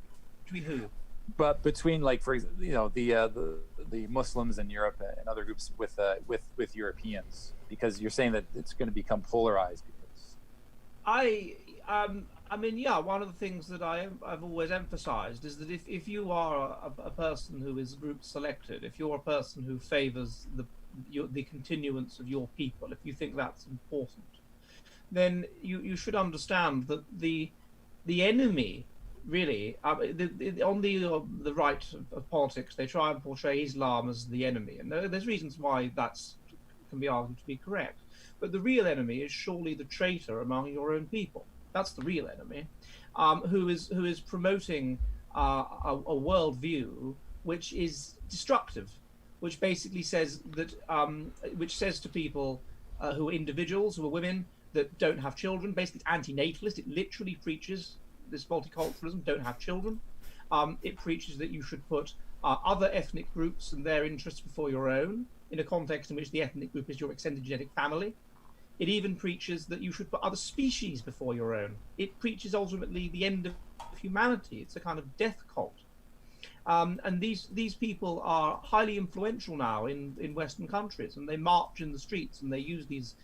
Speaker 3: between who?
Speaker 4: But between, like, for example, the Muslims in Europe and other groups with Europeans, because you're saying that it's going to become polarized. Because
Speaker 3: I mean, yeah, one of the things that I've always emphasized is that if you are a person who is group selected, if you're a person who favors the continuance of your people, if you think that's important, then you should understand that the enemy, really, on the right of politics, they try and portray Islam as the enemy, and there's reasons why that's can be argued to be correct. But the real enemy is surely the traitor among your own people. That's the real enemy, who is promoting a worldview which is destructive, which basically says that which says to people who are individuals, who are women, that don't have children. Basically, it's anti-natalist. It literally preaches this multiculturalism, don't have children. It preaches that you should put other ethnic groups and their interests before your own, in a context in which the ethnic group is your extended genetic family. It even preaches that you should put other species before your own. It preaches ultimately the end of humanity. It's a kind of death cult. And these people are highly influential now in Western countries, and they march in the streets and they use these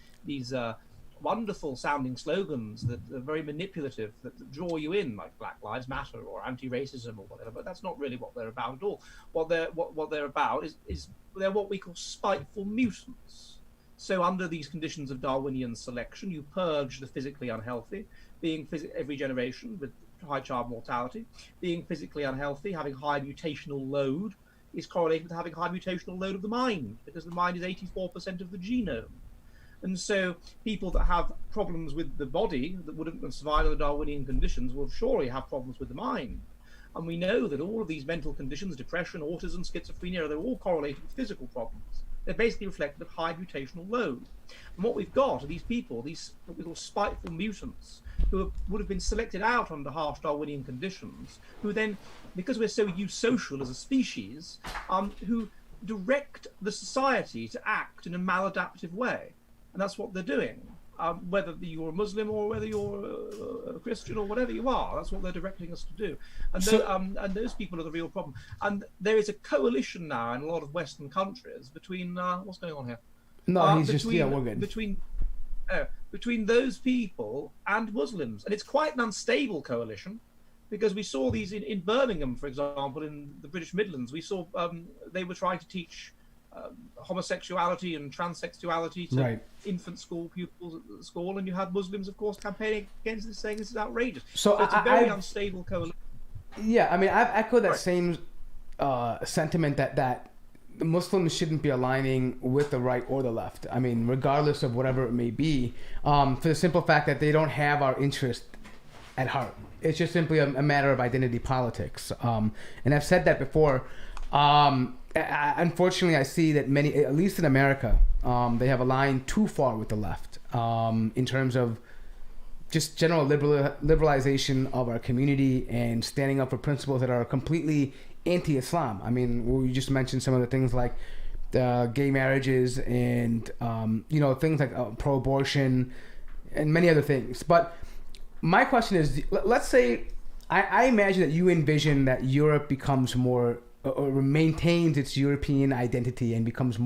Speaker 3: wonderful sounding slogans that are very manipulative, that draw you in, like Black Lives Matter or anti-racism or whatever. But that's not really what they're about at all. What they're about is they're what we call spiteful mutants. So under these conditions of Darwinian selection, you purge the physically unhealthy, being every generation with high child mortality, being physically unhealthy, having high mutational load is correlated with having high mutational load of the mind, because the mind is 84% of the genome. And so people that have problems with the body that wouldn't have survived under Darwinian conditions will surely have problems with the mind. And we know that all of these mental conditions, depression, autism, schizophrenia, they're all correlated with physical problems. They're basically reflective of high mutational load. And what we've got are these people, these what we call spiteful mutants, who would have been selected out under harsh Darwinian conditions, who then, because we're so eusocial as a species, who direct the society to act in a maladaptive way. And that's what they're doing. Whether you're a Muslim or whether you're a Christian or whatever you are, that's what they're directing us to do. And, and those people are the real problem. And there is a coalition now in a lot of Western countries between what's going on here?
Speaker 2: No, he's just we're good.
Speaker 3: Between those people and Muslims, and it's quite an unstable coalition, because we saw these in Birmingham, for example, in the British Midlands. We saw they were trying to teach homosexuality and transsexuality to infant school pupils at the school, and you had Muslims, of course, campaigning against this, saying this is outrageous. So it's a very unstable coalition.
Speaker 2: Yeah, I mean, I've echoed that same sentiment that the Muslims shouldn't be aligning with the right or the left. I mean, regardless of whatever it may be, for the simple fact that they don't have our interest at heart. It's just simply a matter of identity politics. And I've said that before. Unfortunately, I see that many, at least in America, they have aligned too far with the left in terms of just general liberalization of our community and standing up for principles that are completely anti-Islam. I mean, we just mentioned some of the things like gay marriages and things like pro-abortion and many other things. But my question is, let's say I imagine that you envision that Europe becomes more or maintains its European identity and becomes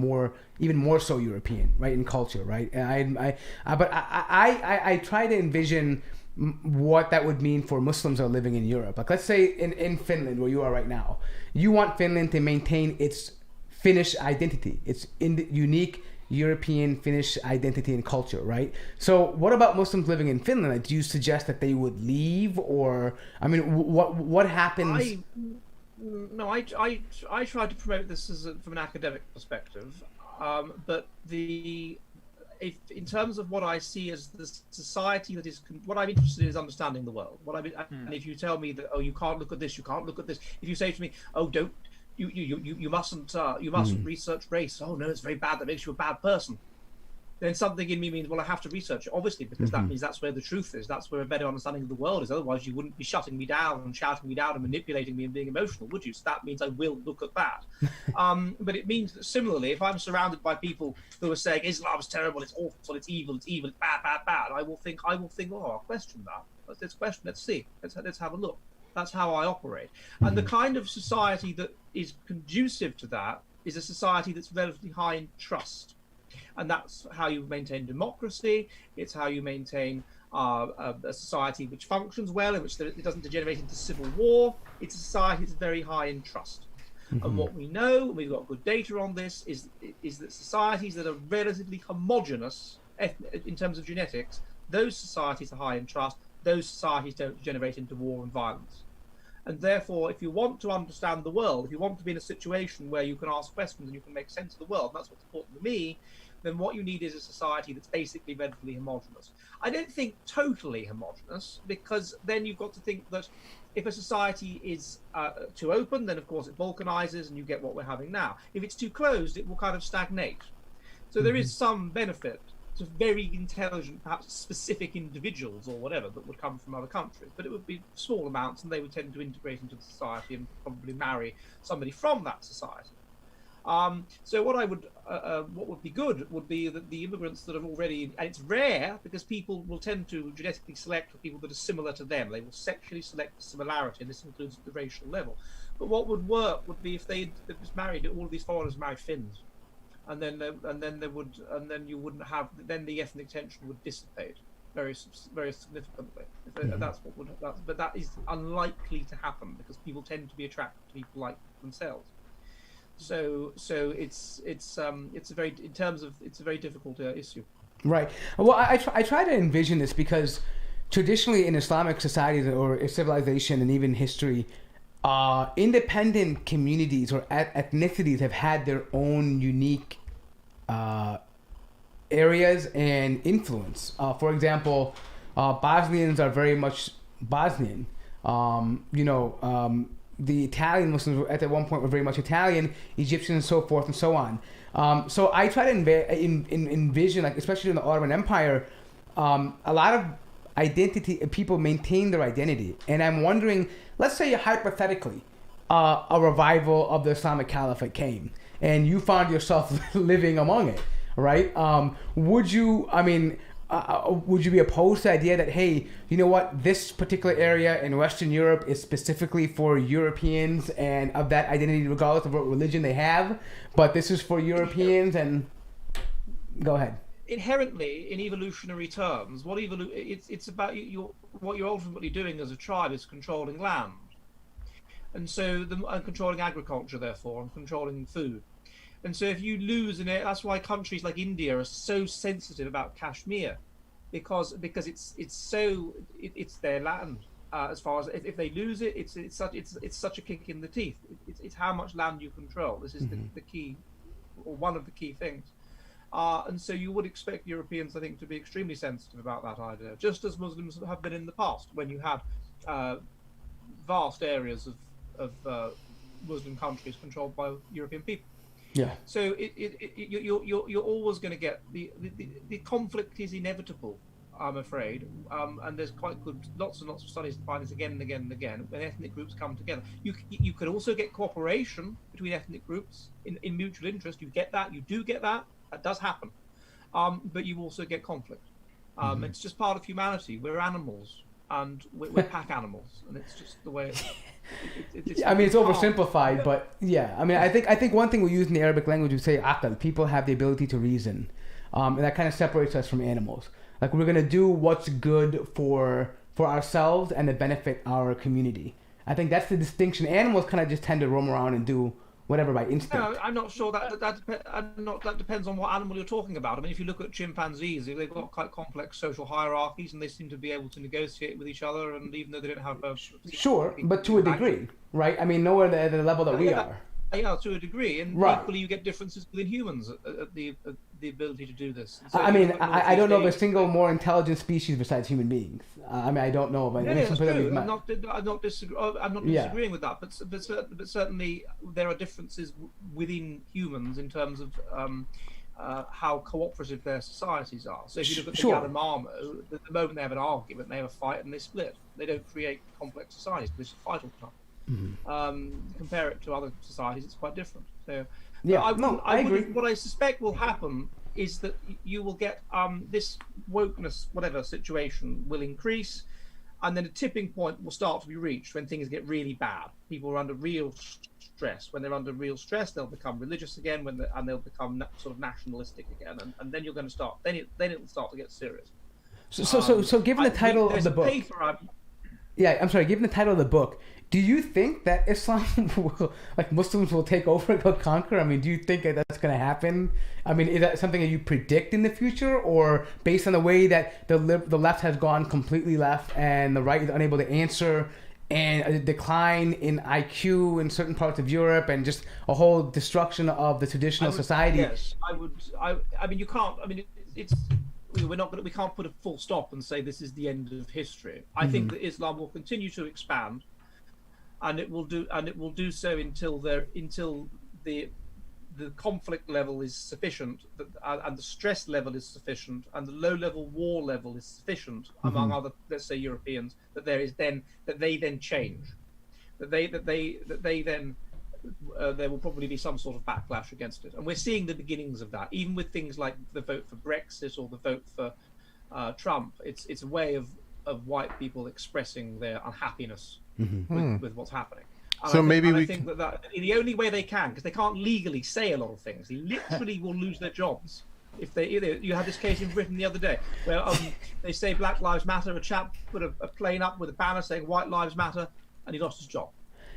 Speaker 2: even more so European, right, in culture, right? And I try to envision what that would mean for Muslims that are living in Europe. Like, let's say in Finland, where you are right now, you want Finland to maintain its Finnish identity, its unique European Finnish identity and culture, right? So what about Muslims living in Finland? Like, do you suggest that they would leave, or I mean, what happens?
Speaker 3: I try to promote this from an academic perspective, but in terms of what I see as the society that is, what I'm interested in is understanding the world. And if you tell me that, oh, you can't look at this, you can't look at this. If you say to me, oh, don't you mustn't research race. Oh no, it's very bad. That makes you a bad person. Then something in me means, well, I have to research it, obviously, because that means that's where the truth is. That's where a better understanding of the world is. Otherwise, you wouldn't be shutting me down and shouting me down and manipulating me and being emotional, would you? So that means I will look at that. But it means that similarly, if I'm surrounded by people who are saying Islam's terrible, it's awful, it's evil, it's bad, I will think, oh, I'll question that. Let's see. Let's have a look. That's how I operate. And the kind of society that is conducive to that is a society that's relatively high in trust. And that's how you maintain democracy. It's how you maintain a society which functions well, in which it doesn't degenerate into civil war. It's a society that's very high in trust. And what we know, we've got good data on this, is that societies that are relatively homogenous in terms of genetics, those societies are high in trust. Those societies don't degenerate into war and violence. And therefore, if you want to understand the world, if you want to be in a situation where you can ask questions and you can make sense of the world, and that's what's important to me, then what you need is a society that's basically relatively homogenous. I don't think totally homogenous, because then you've got to think that if a society is too open, then of course it balkanizes and you get what we're having now. If it's too closed, it will kind of stagnate. So there is some benefit to very intelligent, perhaps specific individuals or whatever that would come from other countries, but it would be small amounts, and they would tend to integrate into the society and probably marry somebody from that society. So what would be good would be that the immigrants that have already, and it's rare because people will tend to genetically select for people that are similar to them. They will sexually select for similarity, and this includes at the racial level. But what would work would be if they was married, all of these foreigners married Finns. And then you wouldn't have. Then the ethnic tension would dissipate very significantly. But that is unlikely to happen because people tend to be attracted to people like themselves. So it's a very in terms of it's a very difficult issue.
Speaker 2: Right. Well, I try to envision this because traditionally in Islamic societies or civilization and even history, independent communities or ethnicities have had their own unique areas and influence. For example, Bosnians are very much Bosnian. The Italian Muslims at one point were very much Italian, Egyptian, and so forth and so on. So I try to envision, like especially in the Ottoman Empire, a lot of identity people maintain their identity, and I'm wondering, let's say hypothetically, a revival of the Islamic Caliphate came, and you found yourself living among it, right? Would you? I mean. Would you be opposed to the idea that, hey, you know what, this particular area in Western Europe is specifically for Europeans and of that identity regardless of what religion they have, but this is for Europeans and... Go ahead.
Speaker 3: Inherently, in evolutionary terms, it's about what you're ultimately doing as a tribe is controlling land. And so, controlling agriculture, therefore, and controlling food. And so if you lose in it, that's why countries like India are so sensitive about Kashmir, because it's their land. As far as if they lose it, it's such a kick in the teeth. It's how much land you control. This is the key, or one of the key things. And so you would expect Europeans, I think, to be extremely sensitive about that idea, just as Muslims have been in the past, when you had vast areas of Muslim countries controlled by European people.
Speaker 2: Yeah.
Speaker 3: So you're always going to get the conflict is inevitable, I'm afraid, and there's quite good lots and lots of studies to find this again and again and again when ethnic groups come together. You could also get cooperation between ethnic groups in mutual interest. You get that. You do get that. That does happen, but you also get conflict. It's just part of humanity. We're animals, and we're pack animals, and it's just the way.
Speaker 2: I mean, it's oversimplified, but yeah. I mean, I think one thing we use in the Arabic language, we say aql. People have the ability to reason, and that kind of separates us from animals. Like, we're gonna do what's good for ourselves and to benefit our community. I think that's the distinction. Animals kind of just tend to roam around and do whatever by instinct.
Speaker 3: No, I'm not sure that depends on what animal you're talking about. I mean, if you look at chimpanzees, they've got quite complex social hierarchies, and they seem to be able to negotiate with each other. And even though they don't have a
Speaker 2: sure, but to a degree, right? I mean, nowhere at the level that we are.
Speaker 3: Yeah, to a degree, and
Speaker 2: right.
Speaker 3: Equally, you get differences within humans at the ability to do this.
Speaker 2: So I mean, I don't know of a single more intelligent species besides human beings. I mean, I don't know of any.
Speaker 3: Yeah, that's true. I'm not disagreeing with that, but certainly there are differences within humans in terms of how cooperative their societies are. So if you look at the Yanomamo, the moment they have an argument, they have a fight and they split. They don't create complex societies. They just fight all the time. Compare it to other societies, it's quite different. So yeah, I agree. What I suspect will happen is that you will get this wokeness, whatever situation, will increase, and then a tipping point will start to be reached when things get really bad. People are under real stress. When they're under real stress, they'll become religious again, and they'll become sort of nationalistic again, and then you're going to start. Then it'll start to get serious.
Speaker 2: So given the title of the book, given the title of the book, do you think that Islam will, like Muslims will take over and go conquer? I mean, do you think that that's going to happen? I mean, is that something that you predict in the future, or based on the way that the left has gone completely left and the right is unable to answer, and a decline in IQ in certain parts of Europe, and just a whole destruction of the traditional society?
Speaker 3: Yes, I would. I mean, you can't. I mean, it's. We can't put a full stop and say this is the end of history. I think that Islam will continue to expand, and it will do so until the conflict level is sufficient, and the stress level is sufficient, and the low level war level is sufficient among other, let's say, Europeans, that they then change, there will probably be some sort of backlash against it, and we're seeing the beginnings of that. Even with things like the vote for Brexit or the vote for Trump, it's a way of white people expressing their unhappiness with what's happening. And I think that the only way they can, because they can't legally say a lot of things, they literally will lose their jobs. If you had this case in Britain the other day where they say Black Lives Matter, a chap put a plane up with a banner saying White Lives Matter, and he lost his job.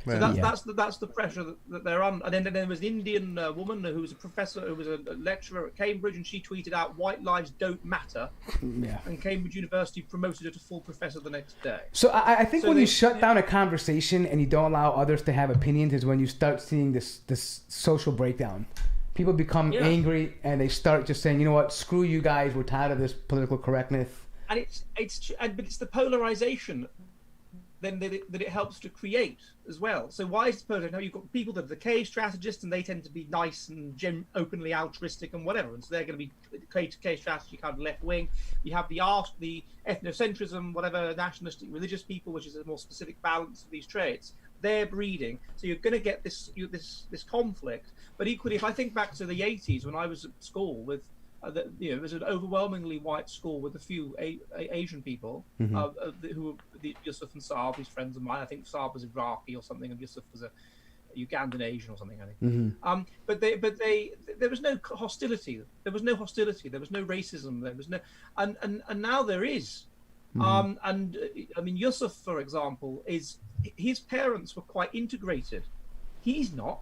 Speaker 3: So that's the pressure that they're on. And then there was an Indian woman who was a professor, who was a lecturer at Cambridge, and she tweeted out, "White lives don't matter."
Speaker 2: Yeah.
Speaker 3: And Cambridge University promoted her to full professor the next day.
Speaker 2: So I think when you shut down a conversation and you don't allow others to have opinions is when you start seeing this social breakdown. People become angry and they start just saying, you know what, screw you guys, we're tired of this political correctness.
Speaker 3: And it's the polarization then that it helps to create as well. So why is polarization? Now you've got people that are the cave strategists, and they tend to be nice and openly altruistic and whatever, and so they're going to be cave strategy kind of left wing. You have the ethnocentrism, whatever, nationalistic religious people, which is a more specific balance of these traits. They're breeding, so you're going to get this conflict. But equally, if I think back to the 80s when I was at school with it was an overwhelmingly white school with a few Asian people who were Yusuf and Saab, these friends of mine. I think Saab was Iraqi or something, and Yusuf was a Ugandan Asian or something, I think. But there was no hostility. There was no racism. There was no, and now there is. And I mean, Yusuf, for example, his parents were quite integrated. He's not.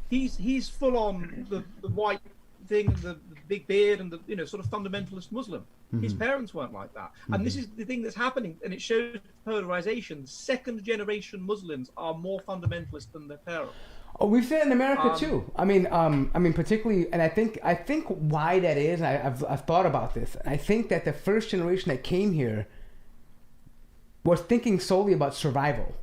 Speaker 3: He's full on the white thing, the big beard, and the sort of fundamentalist Muslim. His parents weren't like that, and this is the thing that's happening, and it shows polarization. Second generation Muslims are more fundamentalist than their parents.
Speaker 2: Oh, we've seen it in America too. I mean, particularly, and I think why that is. I've thought about this. I think that the first generation that came here was thinking solely about survival,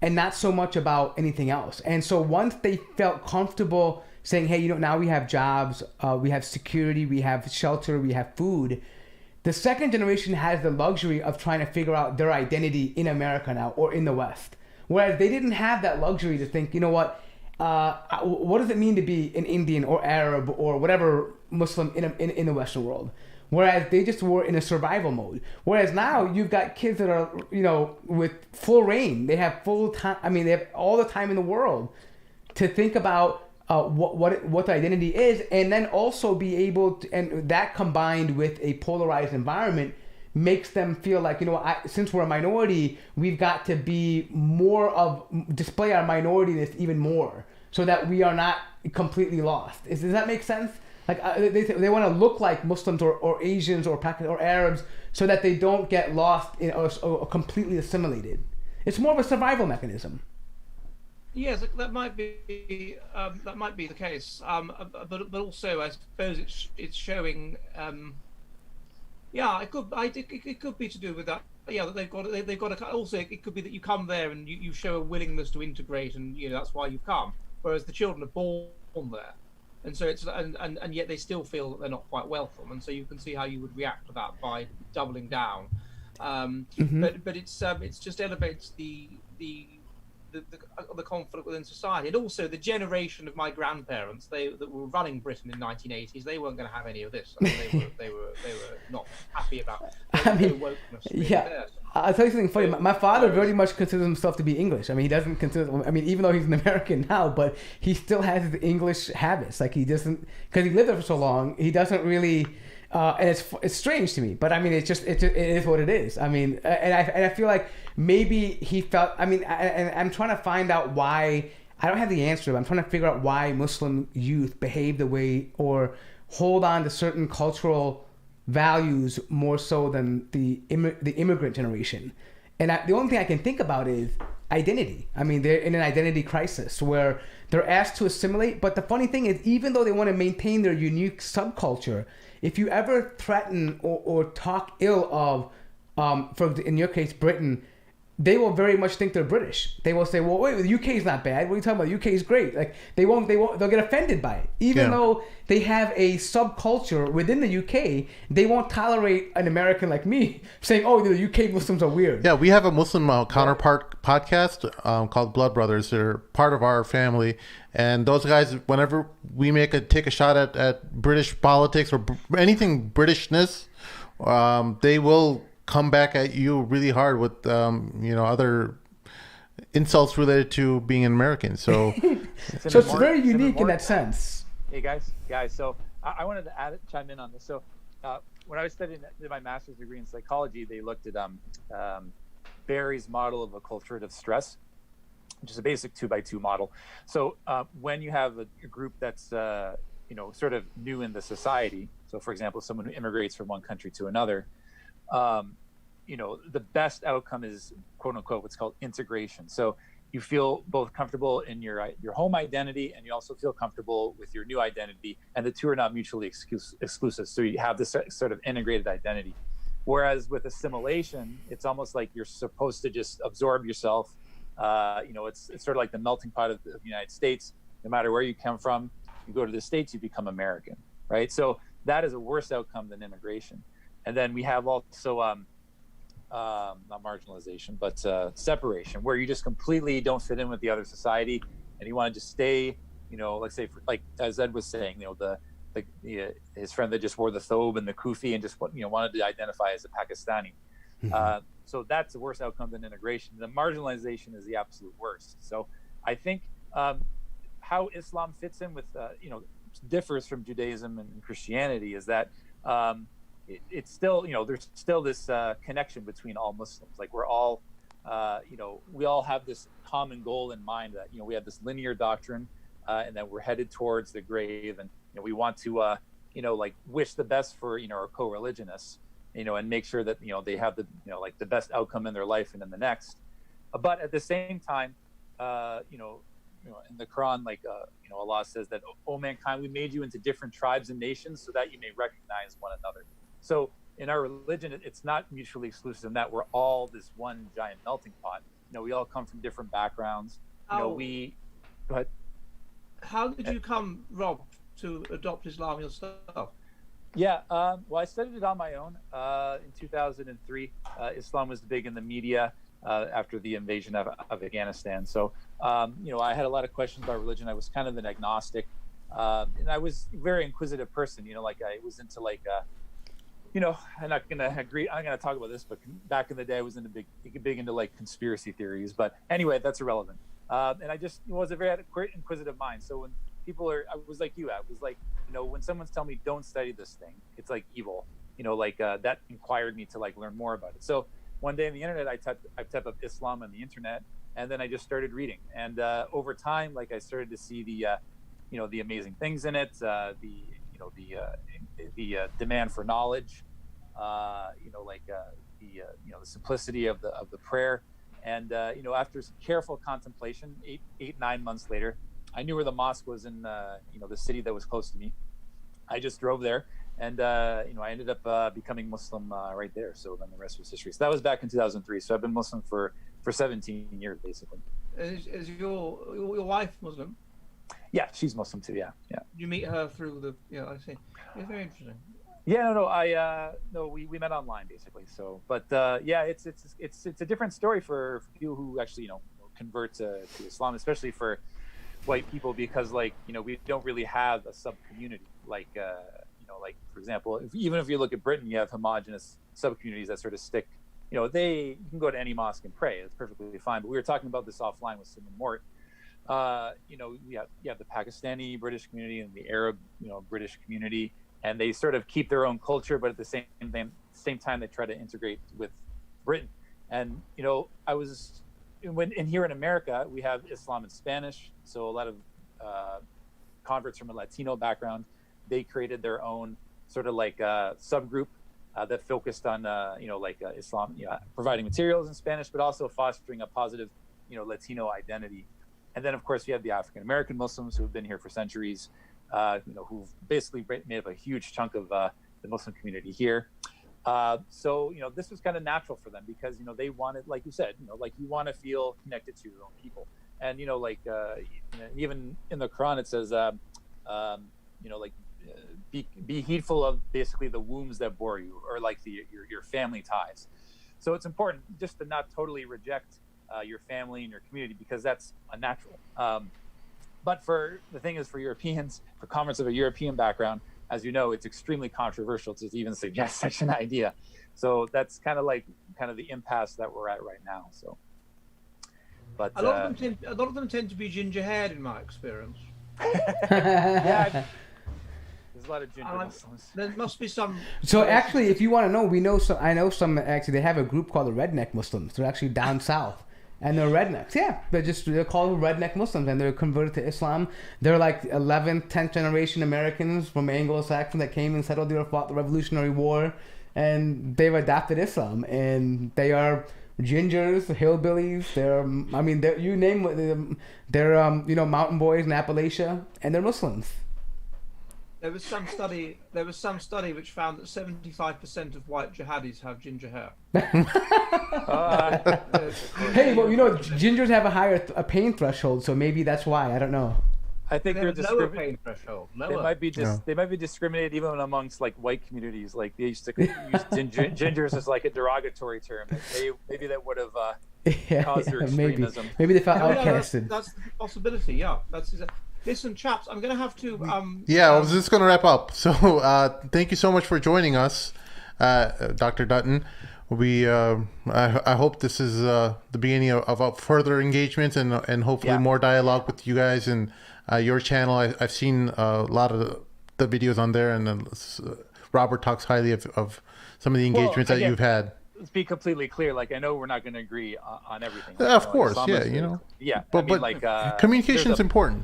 Speaker 2: and not so much about anything else. And so once they felt comfortable saying, hey, now we have jobs, we have security, we have shelter, we have food. The second generation has the luxury of trying to figure out their identity in America now or in the West. Whereas they didn't have that luxury to think, what does it mean to be an Indian or Arab or whatever Muslim in the Western world? Whereas they just were in a survival mode. Whereas now you've got kids that are, with full reign. They have full time. I mean, they have all the time in the world to think about what the identity is, and then also be able to, and that combined with a polarized environment makes them feel like, since we're a minority, we've got to be display our minorityness even more so that we are not completely lost. Does that make sense? Like they want to look like Muslims or Asians or Pakistan or Arabs so that they don't get lost or completely assimilated. It's more of a survival mechanism.
Speaker 3: Yes, that might be the case. But also, I suppose it's showing. It could be to do with that. Yeah, that they've got to. Also, it could be that you come there and you show a willingness to integrate, and that's why you've come. Whereas the children are born there, and so it's and yet they still feel that they're not quite welcome, and so you can see how you would react to that by doubling down. But it's just elevates the conflict within society, and also the generation of my grandparents that were running Britain in 1980s. They weren't going to have any of this. I mean, they were not happy about wokeness.
Speaker 2: Yeah, I'll tell you something funny. My father very much considers himself to be English. I mean, he doesn't consider. I mean, even though he's an American now, but he still has his English habits. Like he doesn't, because he lived there for so long. He doesn't really. And it's strange to me, but I mean, it is what it is. I mean, and I feel like maybe he felt. I mean, I'm trying to find out why. I don't have the answer, but I'm trying to figure out why Muslim youth behave the way or hold on to certain cultural values more so than the immigrant generation. And the only thing I can think about is identity. I mean, they're in an identity crisis where they're asked to assimilate. But the funny thing is, even though they want to maintain their unique subculture, if you ever threaten or talk ill of, in your case, Britain, they will very much think they're British. They will say, "Well, wait, the UK is not bad. What are you talking about? The UK is great." Like they'll get offended by it, even though they have a subculture within the UK. They won't tolerate an American like me saying, "Oh, the UK Muslims are weird."
Speaker 1: Yeah, we have a Muslim counterpart podcast called Blood Brothers. They're part of our family, and those guys, whenever we take a shot at British politics or anything Britishness, they will come back at you really hard with other insults related to being an American. So
Speaker 2: so it's very unique in that sense.
Speaker 4: Hey guys. So I wanted to chime in on this. So when I was studying my master's degree in psychology, they looked at Barry's model of acculturative stress, which is a basic 2x2 model. So when you have a group that's sort of new in the society, so for example, someone who immigrates from one country to another, the best outcome is quote unquote what's called integration. So you feel both comfortable in your home identity, and you also feel comfortable with your new identity, and the two are not mutually exclusive. So you have this sort of integrated identity. Whereas with assimilation, it's almost like you're supposed to just absorb yourself. It's sort of like the melting pot of the United States. No matter where you come from, you go to the States, you become American, right? So that is a worse outcome than immigration. And then we have also not marginalization, but separation, where you just completely don't fit in with the other society, and you want to just stay, let's say, like as Ed was saying, his friend that just wore the thobe and the kufi and just wanted to identify as a Pakistani. Mm-hmm. So that's the worst outcome than integration. The marginalization is the absolute worst. So I think how Islam fits in with differs from Judaism and Christianity is that it's still, there's still this connection between all Muslims. Like we're all, we all have this common goal in mind that, we have this linear doctrine and that we're headed towards the grave. And, we want to, wish the best for, our co-religionists, and make sure that, they have the, the best outcome in their life and in the next. But at the same time, in the Quran, Allah says that, "O mankind, we made you into different tribes and nations so that you may recognize one another." So in our religion, it's not mutually exclusive in that we're all this one giant melting pot. We all come from different backgrounds. Go ahead.
Speaker 3: How did you come, Rob, to adopt Islam yourself?
Speaker 4: Yeah, well, I studied it on my own. In 2003, Islam was big in the media after the invasion of Afghanistan. So, I had a lot of questions about religion. I was kind of an agnostic, and I was a very inquisitive person. I was into I'm not gonna agree. I'm gonna talk about this, but back in the day, I was big into conspiracy theories. But anyway, that's irrelevant. And I just was a very inquisitive mind. So when I was like you. I was like, when someone's telling me don't study this thing, it's like evil. That inquired me to learn more about it. So one day on the internet, I typed up Islam on the internet, and then I just started reading. And over time, I started to see the amazing things in it, the demand for knowledge, the simplicity of the prayer, and after some careful contemplation, 9 months later, I knew where the mosque was in the city that was close to me. I just drove there, and I ended up becoming Muslim right there. So then the rest was history. So that was back in 2003. So I've been Muslim for 17 years basically.
Speaker 3: Is your wife Muslim?
Speaker 4: Yeah, she's Muslim too. Yeah.
Speaker 3: Did you meet her through the? Yeah, I see. It's very interesting.
Speaker 4: Yeah, we met online basically. So, but it's a different story for people who actually convert to Islam, especially for white people, because we don't really have a sub community for example, even if you look at Britain, you have homogenous sub communities that sort of stick. You can go to any mosque and pray. It's perfectly fine. But we were talking about this offline with Sim and Mort. You have the Pakistani British community and the Arab, British community, and they sort of keep their own culture, but at the same time they try to integrate with Britain. And here in America, we have Islam in Spanish, so a lot of converts from a Latino background, they created their own sort of subgroup that focused on Islam, providing materials in Spanish, but also fostering a positive, Latino identity. And then, of course, you have the African American Muslims who have been here for centuries, who've basically made up a huge chunk of the Muslim community here. So this was kind of natural for them because they wanted, like you said, you want to feel connected to your own people, and even in the Quran it says, be heedful of basically the wombs that bore you, or your family ties. So it's important just to not totally reject your family and your community, because that's unnatural. But for Europeans, for converts of a European background, as you know, it's extremely controversial to even suggest such an idea. So that's kind of the impasse that we're at right now. So, but
Speaker 3: a lot of them tend to be ginger-haired, in my experience.
Speaker 4: Yeah, there's a lot of ginger Muslims.
Speaker 3: There must be some.
Speaker 2: So actually, if you want to know, I know some. Actually, they have a group called the Redneck Muslims. They're actually down south. And they're rednecks. Yeah, they're called redneck Muslims, and they're converted to Islam. They're like 11th, 10th generation Americans from Anglo-Saxon that came and settled there, fought the Revolutionary War, and they've adopted Islam. And they are gingers, hillbillies. You name it. They're mountain boys in Appalachia, and they're Muslims.
Speaker 3: There was some study which found that 75% of white jihadis have ginger hair.
Speaker 2: Hey, well, gingers have a pain threshold, so maybe that's why. I don't know.
Speaker 4: I think they're
Speaker 3: lower pain threshold. Lower.
Speaker 4: They might be discriminated even amongst like white communities. Like they used to use gingers as like a derogatory term. Maybe that would have caused their extremism.
Speaker 2: Maybe they felt outcasted.
Speaker 3: That's the possibility. Yeah, that's. Listen, chaps, I'm going to have to...
Speaker 1: I was just going to wrap up. So thank you so much for joining us, Dr. Dutton. I hope this is the beginning of further engagement and hopefully more dialogue with you guys and your channel. I've seen a lot of the videos on there, and Robert talks highly of some of the engagements that you've had.
Speaker 4: Let's be completely clear. Like, I know we're not going to agree on everything.
Speaker 1: Of course, yeah. But communication is important.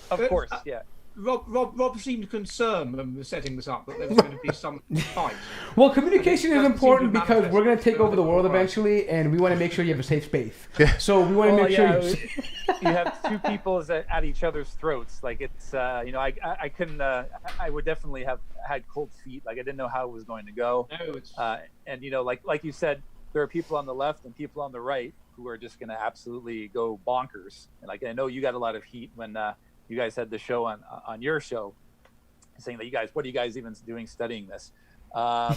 Speaker 4: Of course, yeah.
Speaker 3: Rob seemed concerned when we were setting this up that there was going to be some fight.
Speaker 2: Well, communication is important because we're going to take over the world eventually, and we want to make sure you have a safe space.
Speaker 1: Yeah.
Speaker 2: So we want to make sure
Speaker 4: you have two people at each other's throats. Like it's, I couldn't. I would definitely have had cold feet. Like I didn't know how it was going to go.
Speaker 3: No,
Speaker 4: and like you said, there are people on the left and people on the right who are just going to absolutely go bonkers. And like I know you got a lot of heat when. You guys had the show on your show saying that what are you guys even doing studying this? I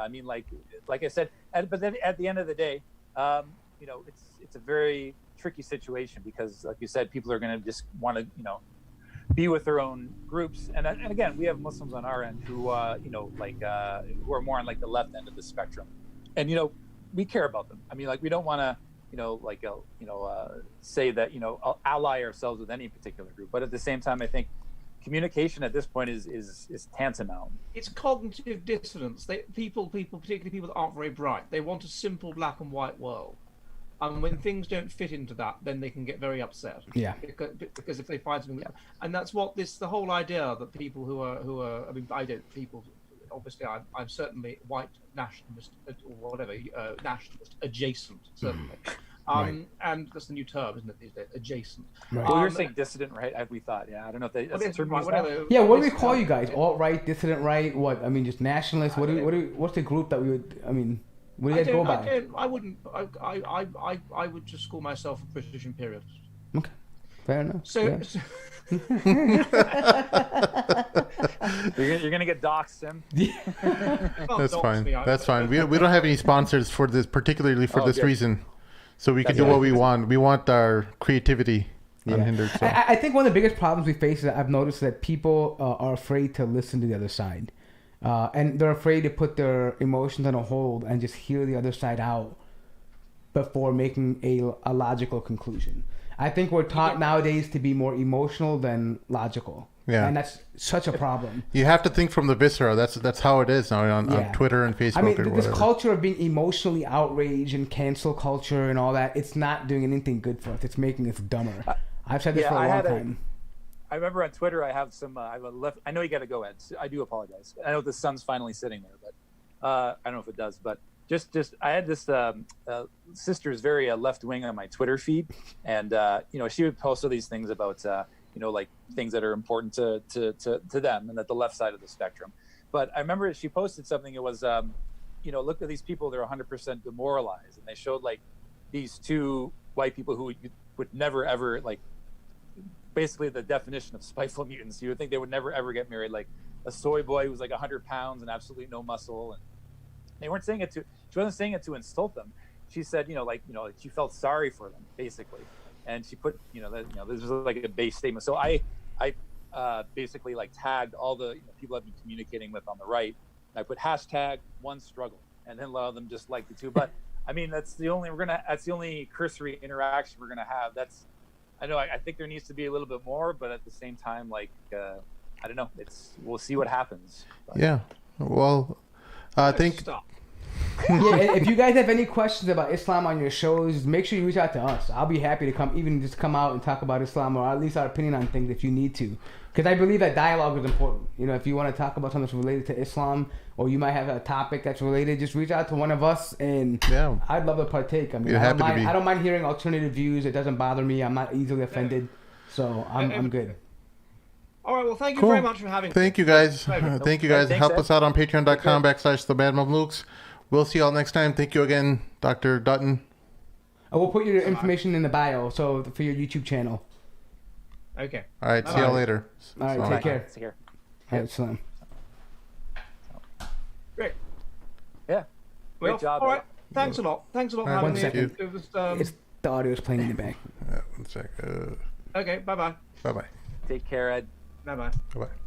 Speaker 4: mean, like I said, but then at the end of the day, it's a very tricky situation because like you said, people are going to just want to, be with their own groups. And again, we have Muslims on our end who, who are more on like the left end of the spectrum. And, we care about them. I mean, like we don't want to, say that, ally ourselves with any particular group. But at the same time, I think communication at this point is tantamount.
Speaker 3: It's cognitive dissonance. People, particularly people that aren't very bright, they want a simple black and white world. And when things don't fit into that, then they can get very upset.
Speaker 2: Yeah.
Speaker 3: Because if they find something, and that's what the whole idea that people who are, I mean, I don't people. Obviously, I'm certainly white nationalist or whatever, nationalist adjacent, certainly.
Speaker 2: Right.
Speaker 3: And that's the new term, isn't it, these days? Adjacent.
Speaker 2: Right.
Speaker 4: Well, you're saying dissident, right? We thought, yeah. I don't know if that's the term.
Speaker 2: Yeah, what do we call you guys? Alt-right, dissident right? What? I mean, just nationalists? What's the group that we would, I mean, what do you guys go by?
Speaker 3: I would just call myself a British imperialist.
Speaker 2: Okay. Fair enough.
Speaker 3: So...
Speaker 2: Yeah.
Speaker 4: You're gonna get doxxed, Sim.
Speaker 1: That's fine. That's fine. We don't have any sponsors for this, particularly for this reason. So we can do what we want. We want our creativity unhindered. So.
Speaker 2: I think one of the biggest problems we face is that I've noticed that people are afraid to listen to the other side, and they're afraid to put their emotions on a hold and just hear the other side out before making a logical conclusion. I think we're taught nowadays to be more emotional than logical.
Speaker 1: Yeah.
Speaker 2: And that's such a problem.
Speaker 1: You have to think from the viscera. That's how it is now on Twitter and Facebook.
Speaker 2: I mean,
Speaker 1: or
Speaker 2: this
Speaker 1: whatever.
Speaker 2: culture of being emotionally outraged and cancel culture and all that, it's not doing anything good for us. It's making us dumber. I've said this for a long time.
Speaker 4: I remember on Twitter I have some, I know you got to go, Ed. I do apologize. I know the sun's finally sitting there, but I don't know if it does, but just I had this sister's very left wing on my Twitter feed, and she would post all these things about like things that are important to them and at the left side of the spectrum. But I remember she posted something. It was look at these people, they're 100% demoralized, and they showed like these two white people who would never ever, like, basically the definition of spiteful mutants. You would think they would never ever get married, like a soy boy who's like 100 pounds and absolutely no muscle. And they weren't saying it she wasn't saying it to insult them. She said, she felt sorry for them, basically. And she put, this was like a base statement. So I basically like tagged all the people I've been communicating with on the right. And I put #OneStruggle, and then a lot of them just like the two. But I mean, that's the only cursory interaction we're gonna have. I think there needs to be a little bit more, but at the same time, like, I don't know. We'll see what happens. But.
Speaker 1: Yeah. Well, I think.
Speaker 3: Stop.
Speaker 2: Yeah, and if you guys have any questions about Islam on your shows, make sure you reach out to us. I'll be happy to come out and talk about Islam, or at least our opinion on things if you need to. Because I believe that dialogue is important. You know, if you want to talk about something that's related to Islam, or you might have a topic that's related, just reach out to one of us, and I'd love to partake. I mean, I don't mind hearing alternative views. It doesn't bother me. I'm not easily offended, so I'm good.
Speaker 3: All right, well, thank you very much for having me.
Speaker 1: Thank you, guys. Thank you, guys. Help us out on patreon.com/thebadmamlukes. We'll see y'all next time. Thank you again, Dr. Dutton.
Speaker 2: I will put your information in the bio, so for your YouTube channel.
Speaker 3: Okay.
Speaker 1: All right, see y'all later.
Speaker 2: All right, take care.
Speaker 4: Take care.
Speaker 2: All right, Slam.
Speaker 3: Great.
Speaker 4: Yeah. Great job.
Speaker 3: All right. Thanks a lot. Thanks a lot for having me.
Speaker 2: Second.
Speaker 3: It was,
Speaker 2: The audio's playing in the back.
Speaker 1: 1 sec.
Speaker 3: Okay, bye-bye.
Speaker 1: Bye-bye.
Speaker 4: Take care, Ed.
Speaker 3: Bye-bye.
Speaker 1: Bye-bye.